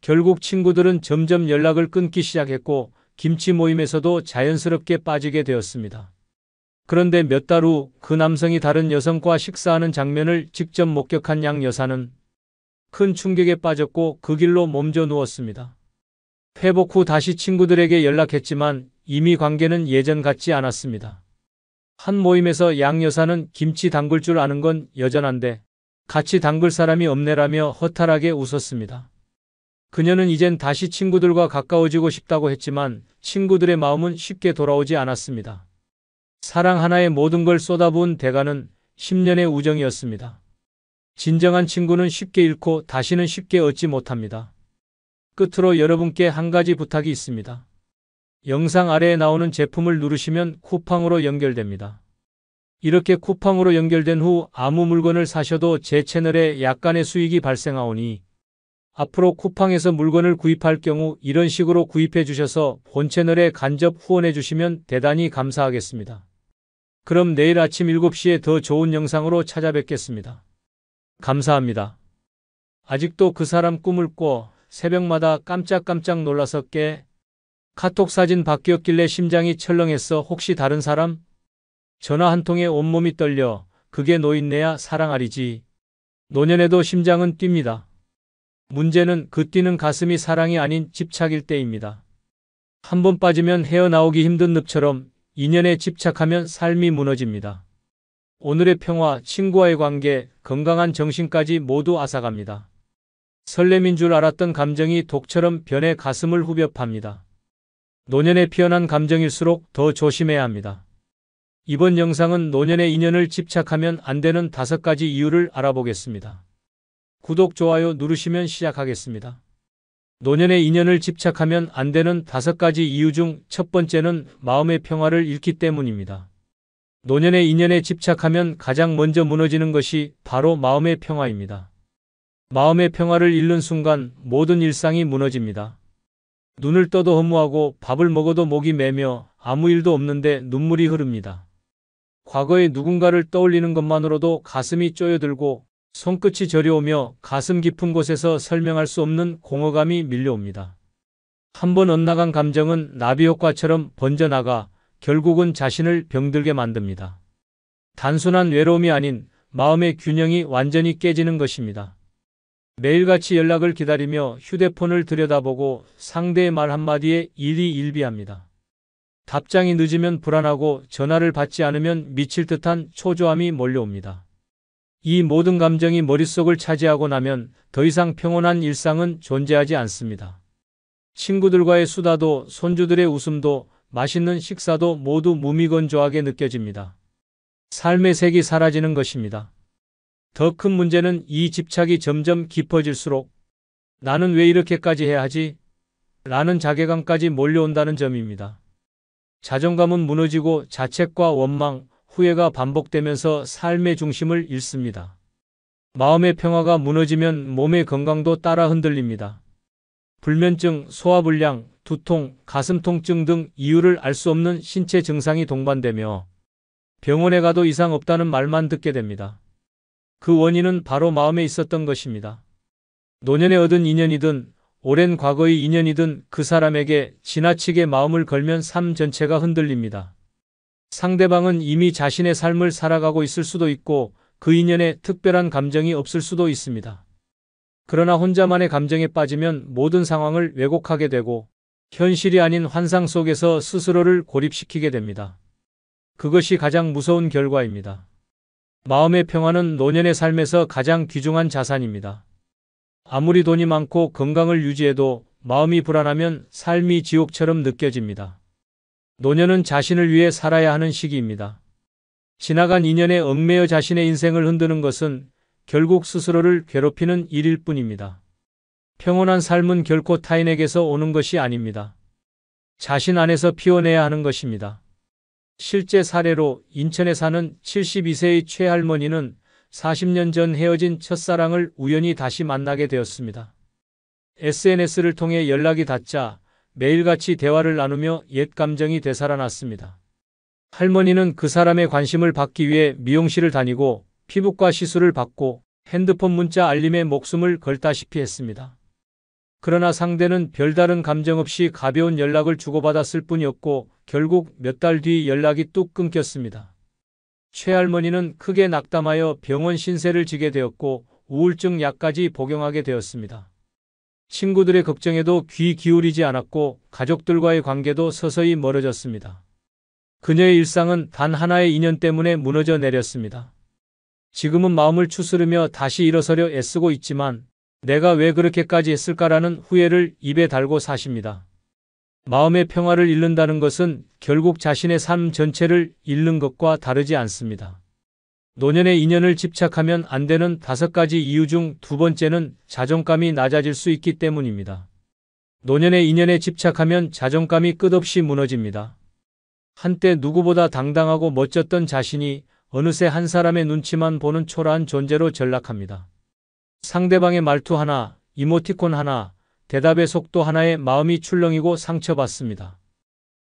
결국 친구들은 점점 연락을 끊기 시작했고 김치 모임에서도 자연스럽게 빠지게 되었습니다. 그런데 몇 달 후 그 남성이 다른 여성과 식사하는 장면을 직접 목격한 양 여사는 큰 충격에 빠졌고 그 길로 몸져 누웠습니다. 회복 후 다시 친구들에게 연락했지만 이미 관계는 예전 같지 않았습니다. 한 모임에서 양 여사는 김치 담글 줄 아는 건 여전한데 같이 담글 사람이 없네라며 허탈하게 웃었습니다. 그녀는 이젠 다시 친구들과 가까워지고 싶다고 했지만 친구들의 마음은 쉽게 돌아오지 않았습니다. 사랑 하나에 모든 걸 쏟아부은 대가는 10년의 우정이었습니다. 진정한 친구는 쉽게 잃고 다시는 쉽게 얻지 못합니다. 끝으로 여러분께 한 가지 부탁이 있습니다. 영상 아래에 나오는 제품을 누르시면 쿠팡으로 연결됩니다. 이렇게 쿠팡으로 연결된 후 아무 물건을 사셔도 제 채널에 약간의 수익이 발생하오니 앞으로 쿠팡에서 물건을 구입할 경우 이런 식으로 구입해 주셔서 본 채널에 간접 후원해 주시면 대단히 감사하겠습니다. 그럼 내일 아침 7시에 더 좋은 영상으로 찾아뵙겠습니다. 감사합니다. 아직도 그 사람 꿈을 꿔 새벽마다 깜짝깜짝 놀라서 깨. 카톡 사진 바뀌었길래 심장이 철렁했어. 혹시 다른 사람? 전화 한 통에 온몸이 떨려. 그게 노인네야 사랑아리지. 노년에도 심장은 뜁니다. 문제는 그 뛰는 가슴이 사랑이 아닌 집착일 때입니다. 한 번 빠지면 헤어나오기 힘든 늪처럼 인연에 집착하면 삶이 무너집니다. 오늘의 평화, 친구와의 관계, 건강한 정신까지 모두 앗아갑니다. 설렘인 줄 알았던 감정이 독처럼 변해 가슴을 후벼 팝니다. 노년에 피어난 감정일수록 더 조심해야 합니다. 이번 영상은 노년의 인연을 집착하면 안 되는 5가지 이유를 알아보겠습니다. 구독, 좋아요 누르시면 시작하겠습니다. 노년의 인연을 집착하면 안 되는 5가지 이유 중 첫 번째는 마음의 평화를 잃기 때문입니다. 노년의 인연에 집착하면 가장 먼저 무너지는 것이 바로 마음의 평화입니다. 마음의 평화를 잃는 순간 모든 일상이 무너집니다. 눈을 떠도 허무하고 밥을 먹어도 목이 메며 아무 일도 없는데 눈물이 흐릅니다. 과거의 누군가를 떠올리는 것만으로도 가슴이 쪼여들고 손끝이 저려오며 가슴 깊은 곳에서 설명할 수 없는 공허감이 밀려옵니다. 한번 엇나간 감정은 나비 효과처럼 번져나가 결국은 자신을 병들게 만듭니다. 단순한 외로움이 아닌 마음의 균형이 완전히 깨지는 것입니다. 매일같이 연락을 기다리며 휴대폰을 들여다보고 상대의 말 한마디에 일이 일비합니다. 답장이 늦으면 불안하고 전화를 받지 않으면 미칠 듯한 초조함이 몰려옵니다. 이 모든 감정이 머릿속을 차지하고 나면 더 이상 평온한 일상은 존재하지 않습니다. 친구들과의 수다도 손주들의 웃음도 맛있는 식사도 모두 무미건조하게 느껴집니다. 삶의 색이 사라지는 것입니다. 더 큰 문제는 이 집착이 점점 깊어질수록 나는 왜 이렇게까지 해야 하지? 라는 자괴감까지 몰려온다는 점입니다. 자존감은 무너지고 자책과 원망, 후회가 반복되면서 삶의 중심을 잃습니다. 마음의 평화가 무너지면 몸의 건강도 따라 흔들립니다. 불면증, 소화불량, 두통, 가슴 통증 등 이유를 알 수 없는 신체 증상이 동반되며 병원에 가도 이상 없다는 말만 듣게 됩니다. 그 원인은 바로 마음에 있었던 것입니다. 노년에 얻은 인연이든 오랜 과거의 인연이든 그 사람에게 지나치게 마음을 걸면 삶 전체가 흔들립니다. 상대방은 이미 자신의 삶을 살아가고 있을 수도 있고 그 인연에 특별한 감정이 없을 수도 있습니다. 그러나 혼자만의 감정에 빠지면 모든 상황을 왜곡하게 되고 현실이 아닌 환상 속에서 스스로를 고립시키게 됩니다. 그것이 가장 무서운 결과입니다. 마음의 평화는 노년의 삶에서 가장 귀중한 자산입니다. 아무리 돈이 많고 건강을 유지해도 마음이 불안하면 삶이 지옥처럼 느껴집니다. 노년은 자신을 위해 살아야 하는 시기입니다. 지나간 인연에 얽매여 자신의 인생을 흔드는 것은 결국 스스로를 괴롭히는 일일 뿐입니다. 평온한 삶은 결코 타인에게서 오는 것이 아닙니다. 자신 안에서 피워내야 하는 것입니다. 실제 사례로 인천에 사는 72세의 최할머니는 40년 전 헤어진 첫사랑을 우연히 다시 만나게 되었습니다. SNS를 통해 연락이 닿자 매일같이 대화를 나누며 옛 감정이 되살아났습니다. 할머니는 그 사람의 관심을 받기 위해 미용실을 다니고 피부과 시술을 받고 핸드폰 문자 알림에 목숨을 걸다시피 했습니다. 그러나 상대는 별다른 감정 없이 가벼운 연락을 주고받았을 뿐이었고 결국 몇 달 뒤 연락이 뚝 끊겼습니다. 최할머니는 크게 낙담하여 병원 신세를 지게 되었고 우울증 약까지 복용하게 되었습니다. 친구들의 걱정에도 귀 기울이지 않았고 가족들과의 관계도 서서히 멀어졌습니다. 그녀의 일상은 단 하나의 인연 때문에 무너져 내렸습니다. 지금은 마음을 추스르며 다시 일어서려 애쓰고 있지만 내가 왜 그렇게까지 했을까라는 후회를 입에 달고 사십니다. 마음의 평화를 잃는다는 것은 결국 자신의 삶 전체를 잃는 것과 다르지 않습니다. 노년의 인연을 집착하면 안 되는 5가지 이유 중 두 번째는 자존감이 낮아질 수 있기 때문입니다. 노년의 인연에 집착하면 자존감이 끝없이 무너집니다. 한때 누구보다 당당하고 멋졌던 자신이 어느새 한 사람의 눈치만 보는 초라한 존재로 전락합니다. 상대방의 말투 하나, 이모티콘 하나, 대답의 속도 하나에 마음이 출렁이고 상처받습니다.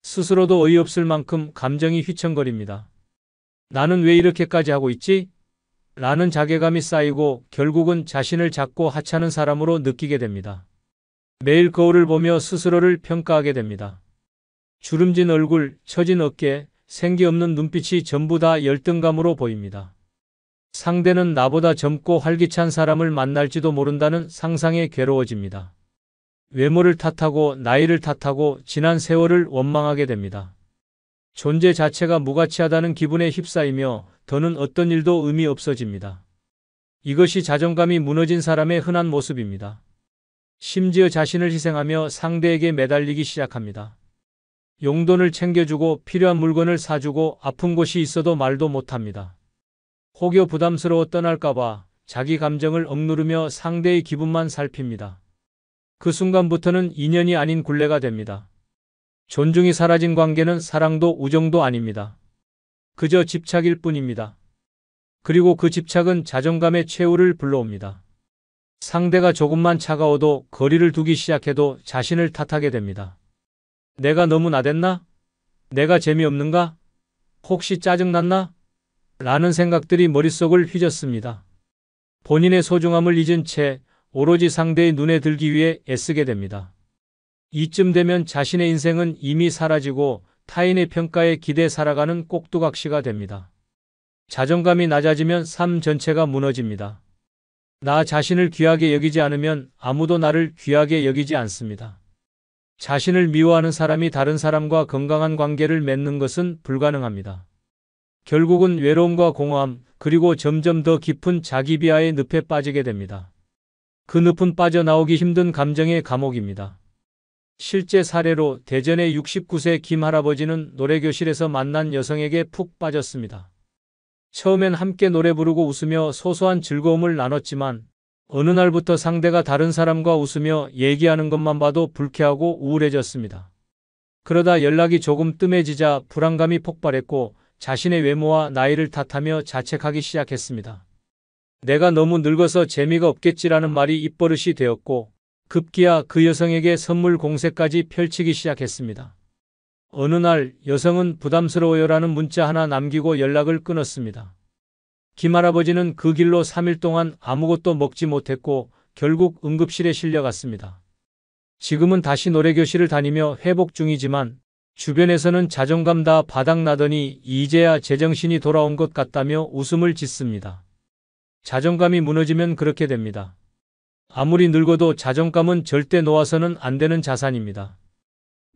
스스로도 어이없을 만큼 감정이 휘청거립니다. 나는 왜 이렇게까지 하고 있지? 라는 자괴감이 쌓이고 결국은 자신을 작고 하찮은 사람으로 느끼게 됩니다. 매일 거울을 보며 스스로를 평가하게 됩니다. 주름진 얼굴, 처진 어깨, 생기 없는 눈빛이 전부 다 열등감으로 보입니다. 상대는 나보다 젊고 활기찬 사람을 만날지도 모른다는 상상에 괴로워집니다. 외모를 탓하고 나이를 탓하고 지난 세월을 원망하게 됩니다. 존재 자체가 무가치하다는 기분에 휩싸이며 더는 어떤 일도 의미 없어집니다. 이것이 자존감이 무너진 사람의 흔한 모습입니다. 심지어 자신을 희생하며 상대에게 매달리기 시작합니다. 용돈을 챙겨주고 필요한 물건을 사주고 아픈 곳이 있어도 말도 못합니다. 혹여 부담스러워 떠날까봐 자기 감정을 억누르며 상대의 기분만 살핍니다. 그 순간부터는 인연이 아닌 굴레가 됩니다. 존중이 사라진 관계는 사랑도 우정도 아닙니다. 그저 집착일 뿐입니다. 그리고 그 집착은 자존감의 최후를 불러옵니다. 상대가 조금만 차가워도 거리를 두기 시작해도 자신을 탓하게 됩니다. 내가 너무 나댔나? 내가 재미없는가? 혹시 짜증났나? 라는 생각들이 머릿속을 휘젓습니다. 본인의 소중함을 잊은 채 오로지 상대의 눈에 들기 위해 애쓰게 됩니다. 이쯤 되면 자신의 인생은 이미 사라지고 타인의 평가에 기대 살아가는 꼭두각시가 됩니다. 자존감이 낮아지면 삶 전체가 무너집니다. 나 자신을 귀하게 여기지 않으면 아무도 나를 귀하게 여기지 않습니다. 자신을 미워하는 사람이 다른 사람과 건강한 관계를 맺는 것은 불가능합니다. 결국은 외로움과 공허함, 그리고 점점 더 깊은 자기 비하의 늪에 빠지게 됩니다. 그 늪은 빠져나오기 힘든 감정의 감옥입니다. 실제 사례로 대전의 69세 김 할아버지는 노래교실에서 만난 여성에게 푹 빠졌습니다. 처음엔 함께 노래 부르고 웃으며 소소한 즐거움을 나눴지만 어느 날부터 상대가 다른 사람과 웃으며 얘기하는 것만 봐도 불쾌하고 우울해졌습니다. 그러다 연락이 조금 뜸해지자 불안감이 폭발했고 자신의 외모와 나이를 탓하며 자책하기 시작했습니다. 내가 너무 늙어서 재미가 없겠지라는 말이 입버릇이 되었고 급기야 그 여성에게 선물 공세까지 펼치기 시작했습니다. 어느 날 여성은 부담스러워요라는 문자 하나 남기고 연락을 끊었습니다. 김 할아버지는 그 길로 3일 동안 아무것도 먹지 못했고 결국 응급실에 실려갔습니다. 지금은 다시 노래교실을 다니며 회복 중이지만 주변에서는 자존감 다 바닥나더니 이제야 제정신이 돌아온 것 같다며 웃음을 짓습니다. 자존감이 무너지면 그렇게 됩니다. 아무리 늙어도 자존감은 절대 놓아서는 안 되는 자산입니다.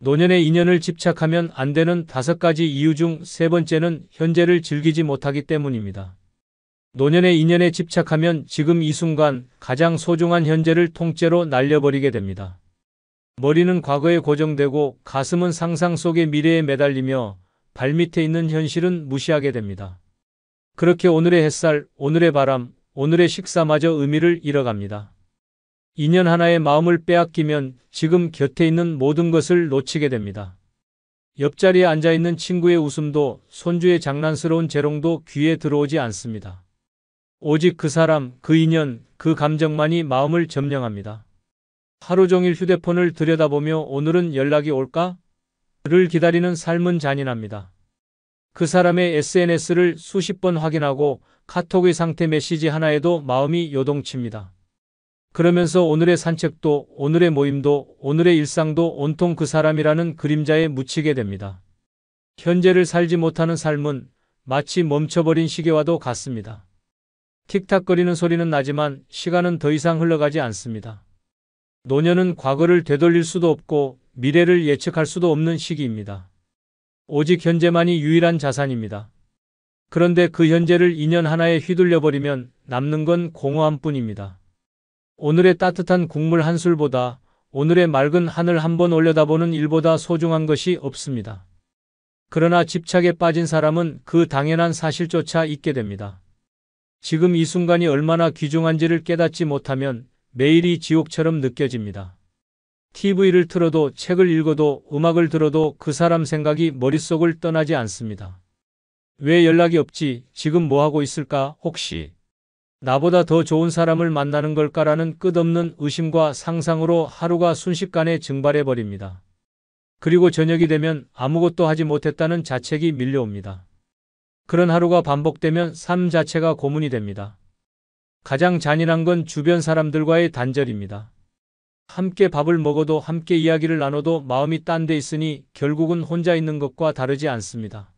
노년의 인연을 집착하면 안 되는 5가지 이유 중 3번째는 현재를 즐기지 못하기 때문입니다. 노년의 인연에 집착하면 지금 이 순간 가장 소중한 현재를 통째로 날려버리게 됩니다. 머리는 과거에 고정되고 가슴은 상상 속의 미래에 매달리며 발밑에 있는 현실은 무시하게 됩니다. 그렇게 오늘의 햇살, 오늘의 바람, 오늘의 식사마저 의미를 잃어갑니다. 인연 하나의 마음을 빼앗기면 지금 곁에 있는 모든 것을 놓치게 됩니다. 옆자리에 앉아있는 친구의 웃음도 손주의 장난스러운 재롱도 귀에 들어오지 않습니다. 오직 그 사람, 그 인연, 그 감정만이 마음을 점령합니다. 하루 종일 휴대폰을 들여다보며 오늘은 연락이 올까? 를 기다리는 삶은 잔인합니다. 그 사람의 SNS를 수십 번 확인하고 카톡의 상태 메시지 하나에도 마음이 요동칩니다. 그러면서 오늘의 산책도, 오늘의 모임도, 오늘의 일상도 온통 그 사람이라는 그림자에 묻히게 됩니다. 현재를 살지 못하는 삶은 마치 멈춰버린 시계와도 같습니다. 틱탁거리는 소리는 나지만 시간은 더 이상 흘러가지 않습니다. 노년은 과거를 되돌릴 수도 없고 미래를 예측할 수도 없는 시기입니다. 오직 현재만이 유일한 자산입니다. 그런데 그 현재를 인연 하나에 휘둘려버리면 남는 건 공허함뿐입니다. 오늘의 따뜻한 국물 한 술보다 오늘의 맑은 하늘 한 번 올려다보는 일보다 소중한 것이 없습니다. 그러나 집착에 빠진 사람은 그 당연한 사실조차 잊게 됩니다. 지금 이 순간이 얼마나 귀중한지를 깨닫지 못하면 매일이 지옥처럼 느껴집니다. TV를 틀어도 책을 읽어도 음악을 들어도 그 사람 생각이 머릿속을 떠나지 않습니다. 왜 연락이 없지? 지금 뭐하고 있을까? 혹시 나보다 더 좋은 사람을 만나는 걸까라는 끝없는 의심과 상상으로 하루가 순식간에 증발해버립니다. 그리고 저녁이 되면 아무것도 하지 못했다는 자책이 밀려옵니다. 그런 하루가 반복되면 삶 자체가 고문이 됩니다. 가장 잔인한 건 주변 사람들과의 단절입니다. 함께 밥을 먹어도 함께 이야기를 나눠도 마음이 딴 데 있으니 결국은 혼자 있는 것과 다르지 않습니다.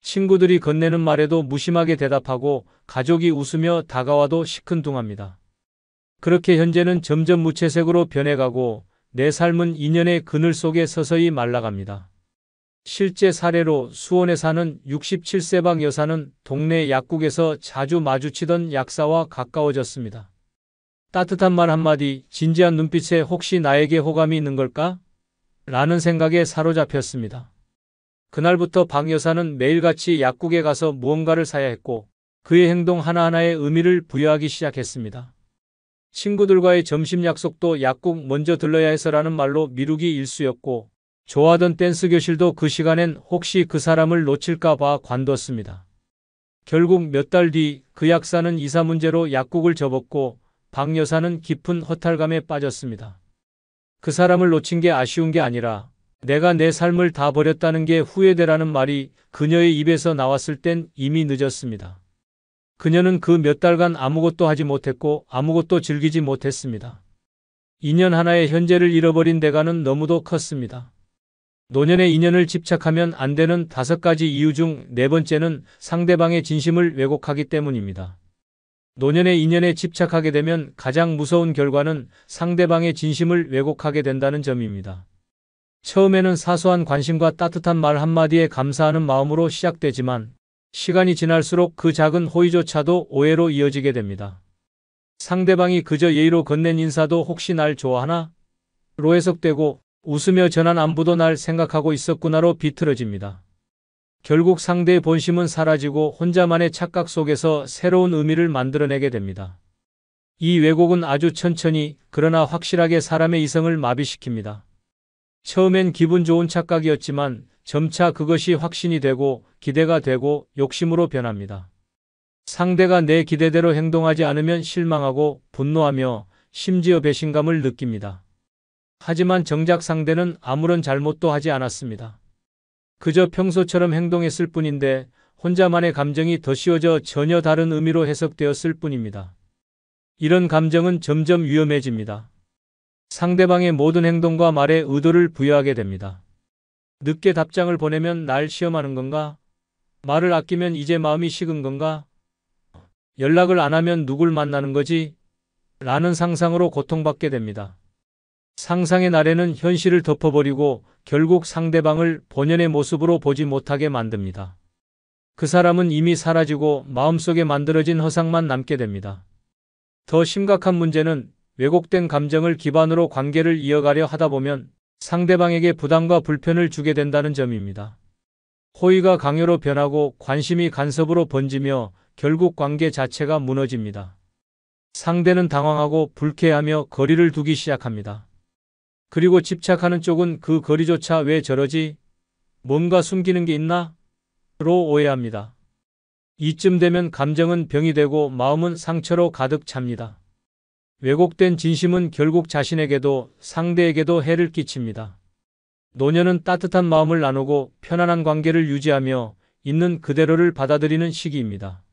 친구들이 건네는 말에도 무심하게 대답하고 가족이 웃으며 다가와도 시큰둥합니다. 그렇게 현재는 점점 무채색으로 변해가고 내 삶은 인연의 그늘 속에 서서히 말라갑니다. 실제 사례로 수원에 사는 67세방 여사는 동네 약국에서 자주 마주치던 약사와 가까워졌습니다. 따뜻한 말 한마디, 진지한 눈빛에 혹시 나에게 호감이 있는 걸까? 라는 생각에 사로잡혔습니다. 그날부터 박 여사는 매일같이 약국에 가서 무언가를 사야 했고 그의 행동 하나하나에 의미를 부여하기 시작했습니다. 친구들과의 점심 약속도 약국 먼저 들러야 해서라는 말로 미루기 일쑤였고 좋아하던 댄스 교실도 그 시간엔 혹시 그 사람을 놓칠까 봐 관뒀습니다. 결국 몇 달 뒤 그 약사는 이사 문제로 약국을 접었고 박 여사는 깊은 허탈감에 빠졌습니다. 그 사람을 놓친 게 아쉬운 게 아니라 내가 내 삶을 다 버렸다는 게 후회되라는 말이 그녀의 입에서 나왔을 땐 이미 늦었습니다. 그녀는 그 몇 달간 아무것도 하지 못했고 아무것도 즐기지 못했습니다. 인연 하나의 현재를 잃어버린 대가는 너무도 컸습니다. 노년의 인연을 집착하면 안 되는 5가지 이유 중 4번째는 상대방의 진심을 왜곡하기 때문입니다. 노년의 인연에 집착하게 되면 가장 무서운 결과는 상대방의 진심을 왜곡하게 된다는 점입니다. 처음에는 사소한 관심과 따뜻한 말 한마디에 감사하는 마음으로 시작되지만 시간이 지날수록 그 작은 호의조차도 오해로 이어지게 됩니다. 상대방이 그저 예의로 건넨 인사도 혹시 날 좋아하나? 로 해석되고 웃으며 전한 안부도 날 생각하고 있었구나로 비틀어집니다. 결국 상대의 본심은 사라지고 혼자만의 착각 속에서 새로운 의미를 만들어내게 됩니다. 이 왜곡은 아주 천천히 그러나 확실하게 사람의 이성을 마비시킵니다. 처음엔 기분 좋은 착각이었지만 점차 그것이 확신이 되고 기대가 되고 욕심으로 변합니다. 상대가 내 기대대로 행동하지 않으면 실망하고 분노하며 심지어 배신감을 느낍니다. 하지만 정작 상대는 아무런 잘못도 하지 않았습니다. 그저 평소처럼 행동했을 뿐인데 혼자만의 감정이 더 씌워져 전혀 다른 의미로 해석되었을 뿐입니다. 이런 감정은 점점 위험해집니다. 상대방의 모든 행동과 말에 의도를 부여하게 됩니다. 늦게 답장을 보내면 날 시험하는 건가? 말을 아끼면 이제 마음이 식은 건가? 연락을 안 하면 누굴 만나는 거지? 라는 상상으로 고통받게 됩니다. 상상의 날에는 현실을 덮어버리고 결국 상대방을 본연의 모습으로 보지 못하게 만듭니다. 그 사람은 이미 사라지고 마음속에 만들어진 허상만 남게 됩니다. 더 심각한 문제는 왜곡된 감정을 기반으로 관계를 이어가려 하다 보면 상대방에게 부담과 불편을 주게 된다는 점입니다. 호의가 강요로 변하고 관심이 간섭으로 번지며 결국 관계 자체가 무너집니다. 상대는 당황하고 불쾌하며 거리를 두기 시작합니다. 그리고 집착하는 쪽은 그 거리조차 왜 저러지? 뭔가 숨기는 게 있나? 로 오해합니다. 이쯤 되면 감정은 병이 되고 마음은 상처로 가득 찹니다. 왜곡된 진심은 결국 자신에게도 상대에게도 해를 끼칩니다. 노년은 따뜻한 마음을 나누고 편안한 관계를 유지하며 있는 그대로를 받아들이는 시기입니다.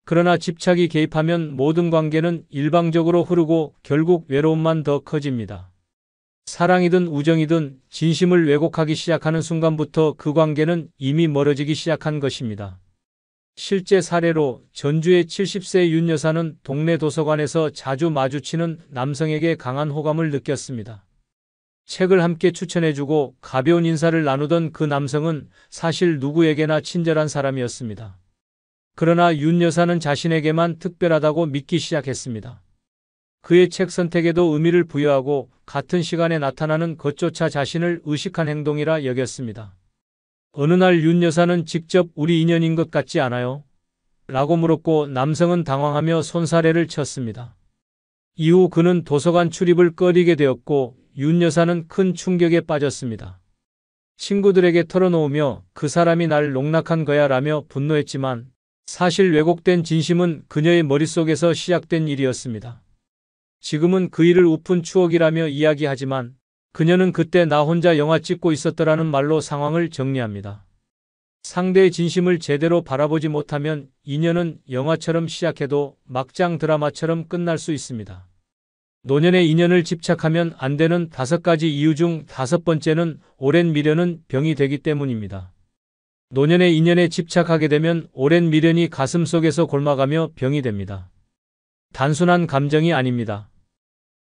그러나 집착이 개입하면 모든 관계는 일방적으로 흐르고 결국 외로움만 더 커집니다. 사랑이든 우정이든 진심을 왜곡하기 시작하는 순간부터 그 관계는 이미 멀어지기 시작한 것입니다. 실제 사례로 전주의 70세 윤 여사는 동네 도서관에서 자주 마주치는 남성에게 강한 호감을 느꼈습니다. 책을 함께 추천해주고 가벼운 인사를 나누던 그 남성은 사실 누구에게나 친절한 사람이었습니다. 그러나 윤 여사는 자신에게만 특별하다고 믿기 시작했습니다. 그의 책 선택에도 의미를 부여하고 같은 시간에 나타나는 것조차 자신을 의식한 행동이라 여겼습니다. 어느 날 윤 여사는 직접 우리 인연인 것 같지 않아요? 라고 물었고 남성은 당황하며 손사래를 쳤습니다. 이후 그는 도서관 출입을 꺼리게 되었고 윤 여사는 큰 충격에 빠졌습니다. 친구들에게 털어놓으며 그 사람이 날 농락한 거야 라며 분노했지만 사실 왜곡된 진심은 그녀의 머릿속에서 시작된 일이었습니다. 지금은 그 일을 우픈 추억이라며 이야기하지만 그녀는 그때 나 혼자 영화 찍고 있었더라는 말로 상황을 정리합니다. 상대의 진심을 제대로 바라보지 못하면 인연은 영화처럼 시작해도 막장 드라마처럼 끝날 수 있습니다. 노년의 인연을 집착하면 안 되는 5가지 이유 중 5번째는 오랜 미련은 병이 되기 때문입니다. 노년의 인연에 집착하게 되면 오랜 미련이 가슴속에서 골마가며 병이 됩니다. 단순한 감정이 아닙니다.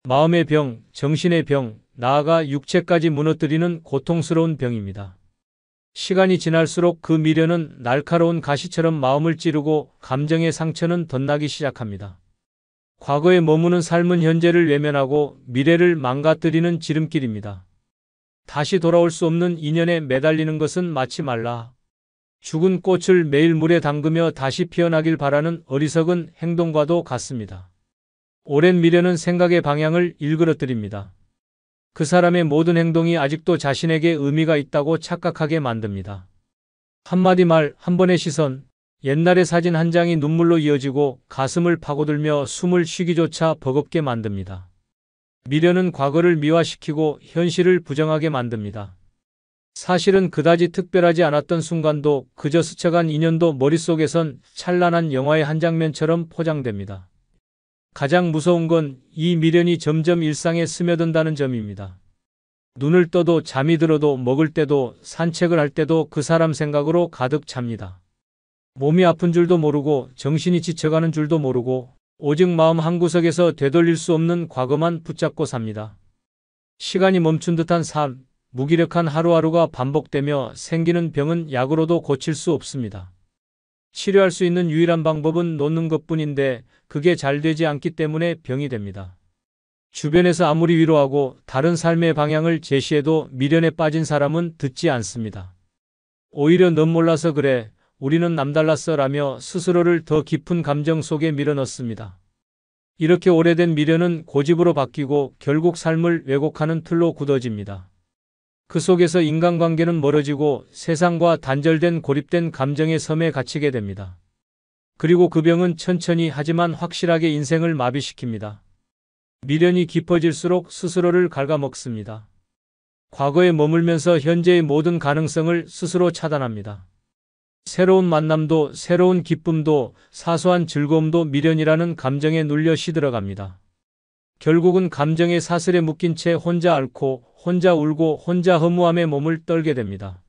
마음의 병, 정신의 병, 나아가 육체까지 무너뜨리는 고통스러운 병입니다. 시간이 지날수록 그 미련은 날카로운 가시처럼 마음을 찌르고 감정의 상처는 덧나기 시작합니다. 과거에 머무는 삶은 현재를 외면하고 미래를 망가뜨리는 지름길입니다. 다시 돌아올 수 없는 인연에 매달리는 것은 마치 말라 죽은 꽃을 매일 물에 담그며 다시 피어나길 바라는 어리석은 행동과도 같습니다. 오랜 미련은 생각의 방향을 일그러뜨립니다. 그 사람의 모든 행동이 아직도 자신에게 의미가 있다고 착각하게 만듭니다. 한마디 말, 한 번의 시선, 옛날의 사진 한 장이 눈물로 이어지고 가슴을 파고들며 숨을 쉬기조차 버겁게 만듭니다. 미련은 과거를 미화시키고 현실을 부정하게 만듭니다. 사실은 그다지 특별하지 않았던 순간도 그저 스쳐간 인연도 머릿속에선 찬란한 영화의 한 장면처럼 포장됩니다. 가장 무서운 건 이 미련이 점점 일상에 스며든다는 점입니다. 눈을 떠도 잠이 들어도 먹을 때도 산책을 할 때도 그 사람 생각으로 가득 찹니다. 몸이 아픈 줄도 모르고 정신이 지쳐가는 줄도 모르고 오직 마음 한구석에서 되돌릴 수 없는 과거만 붙잡고 삽니다. 시간이 멈춘 듯한 삶, 무기력한 하루하루가 반복되며 생기는 병은 약으로도 고칠 수 없습니다. 치료할 수 있는 유일한 방법은 놓는 것뿐인데 그게 잘 되지 않기 때문에 병이 됩니다. 주변에서 아무리 위로하고 다른 삶의 방향을 제시해도 미련에 빠진 사람은 듣지 않습니다. 오히려 넌 몰라서 그래, 우리는 남달랐어 라며 스스로를 더 깊은 감정 속에 밀어넣습니다. 이렇게 오래된 미련은 고집으로 바뀌고 결국 삶을 왜곡하는 틀로 굳어집니다. 그 속에서 인간관계는 멀어지고 세상과 단절된 고립된 감정의 섬에 갇히게 됩니다. 그리고 그 병은 천천히 하지만 확실하게 인생을 마비시킵니다. 미련이 깊어질수록 스스로를 갉아먹습니다. 과거에 머물면서 현재의 모든 가능성을 스스로 차단합니다. 새로운 만남도 새로운 기쁨도 사소한 즐거움도 미련이라는 감정에 눌려 시들어갑니다. 결국은 감정의 사슬에 묶인 채 혼자 앓고 혼자 울고 혼자 허무함에 몸을 떨게 됩니다.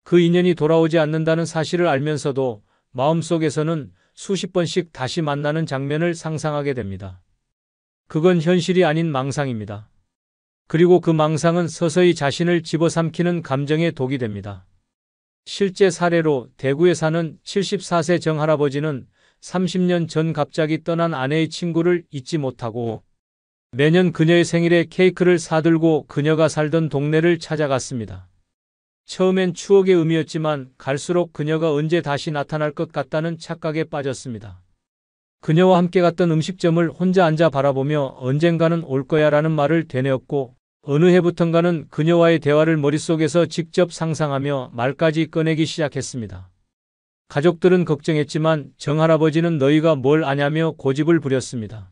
그 인연이 돌아오지 않는다는 사실을 알면서도 마음속에서는 수십 번씩 다시 만나는 장면을 상상하게 됩니다. 그건 현실이 아닌 망상입니다. 그리고 그 망상은 서서히 자신을 집어삼키는 감정의 독이 됩니다. 실제 사례로 대구에 사는 74세 정할아버지는 30년 전 갑자기 떠난 아내의 친구를 잊지 못하고 매년 그녀의 생일에 케이크를 사들고 그녀가 살던 동네를 찾아갔습니다. 처음엔 추억의 의미였지만 갈수록 그녀가 언제 다시 나타날 것 같다는 착각에 빠졌습니다. 그녀와 함께 갔던 음식점을 혼자 앉아 바라보며 언젠가는 올 거야 라는 말을 되뇌었고 어느 해부턴가는 그녀와의 대화를 머릿속에서 직접 상상하며 말까지 꺼내기 시작했습니다. 가족들은 걱정했지만 정할아버지는 너희가 뭘 아냐며 고집을 부렸습니다.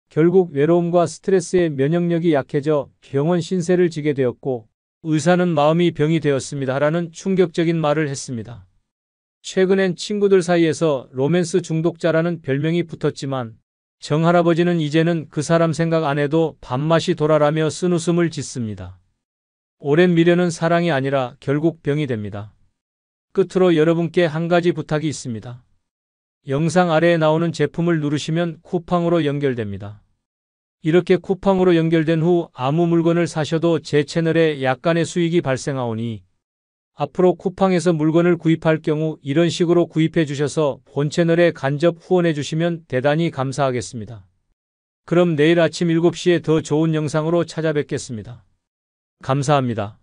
결국 외로움과 스트레스에 면역력이 약해져 병원 신세를 지게 되었고 의사는 마음이 병이 되었습니다라는 충격적인 말을 했습니다. 최근엔 친구들 사이에서 로맨스 중독자라는 별명이 붙었지만 정할아버지는 이제는 그 사람 생각 안 해도 밥맛이 돌아라며 쓴웃음을 짓습니다. 오랜 미련은 사랑이 아니라 결국 병이 됩니다. 끝으로 여러분께 한 가지 부탁이 있습니다. 영상 아래에 나오는 제품을 누르시면 쿠팡으로 연결됩니다. 이렇게 쿠팡으로 연결된 후 아무 물건을 사셔도 제 채널에 약간의 수익이 발생하오니 앞으로 쿠팡에서 물건을 구입할 경우 이런 식으로 구입해 주셔서 본 채널에 간접 후원해 주시면 대단히 감사하겠습니다. 그럼 내일 아침 7시에 더 좋은 영상으로 찾아뵙겠습니다. 감사합니다.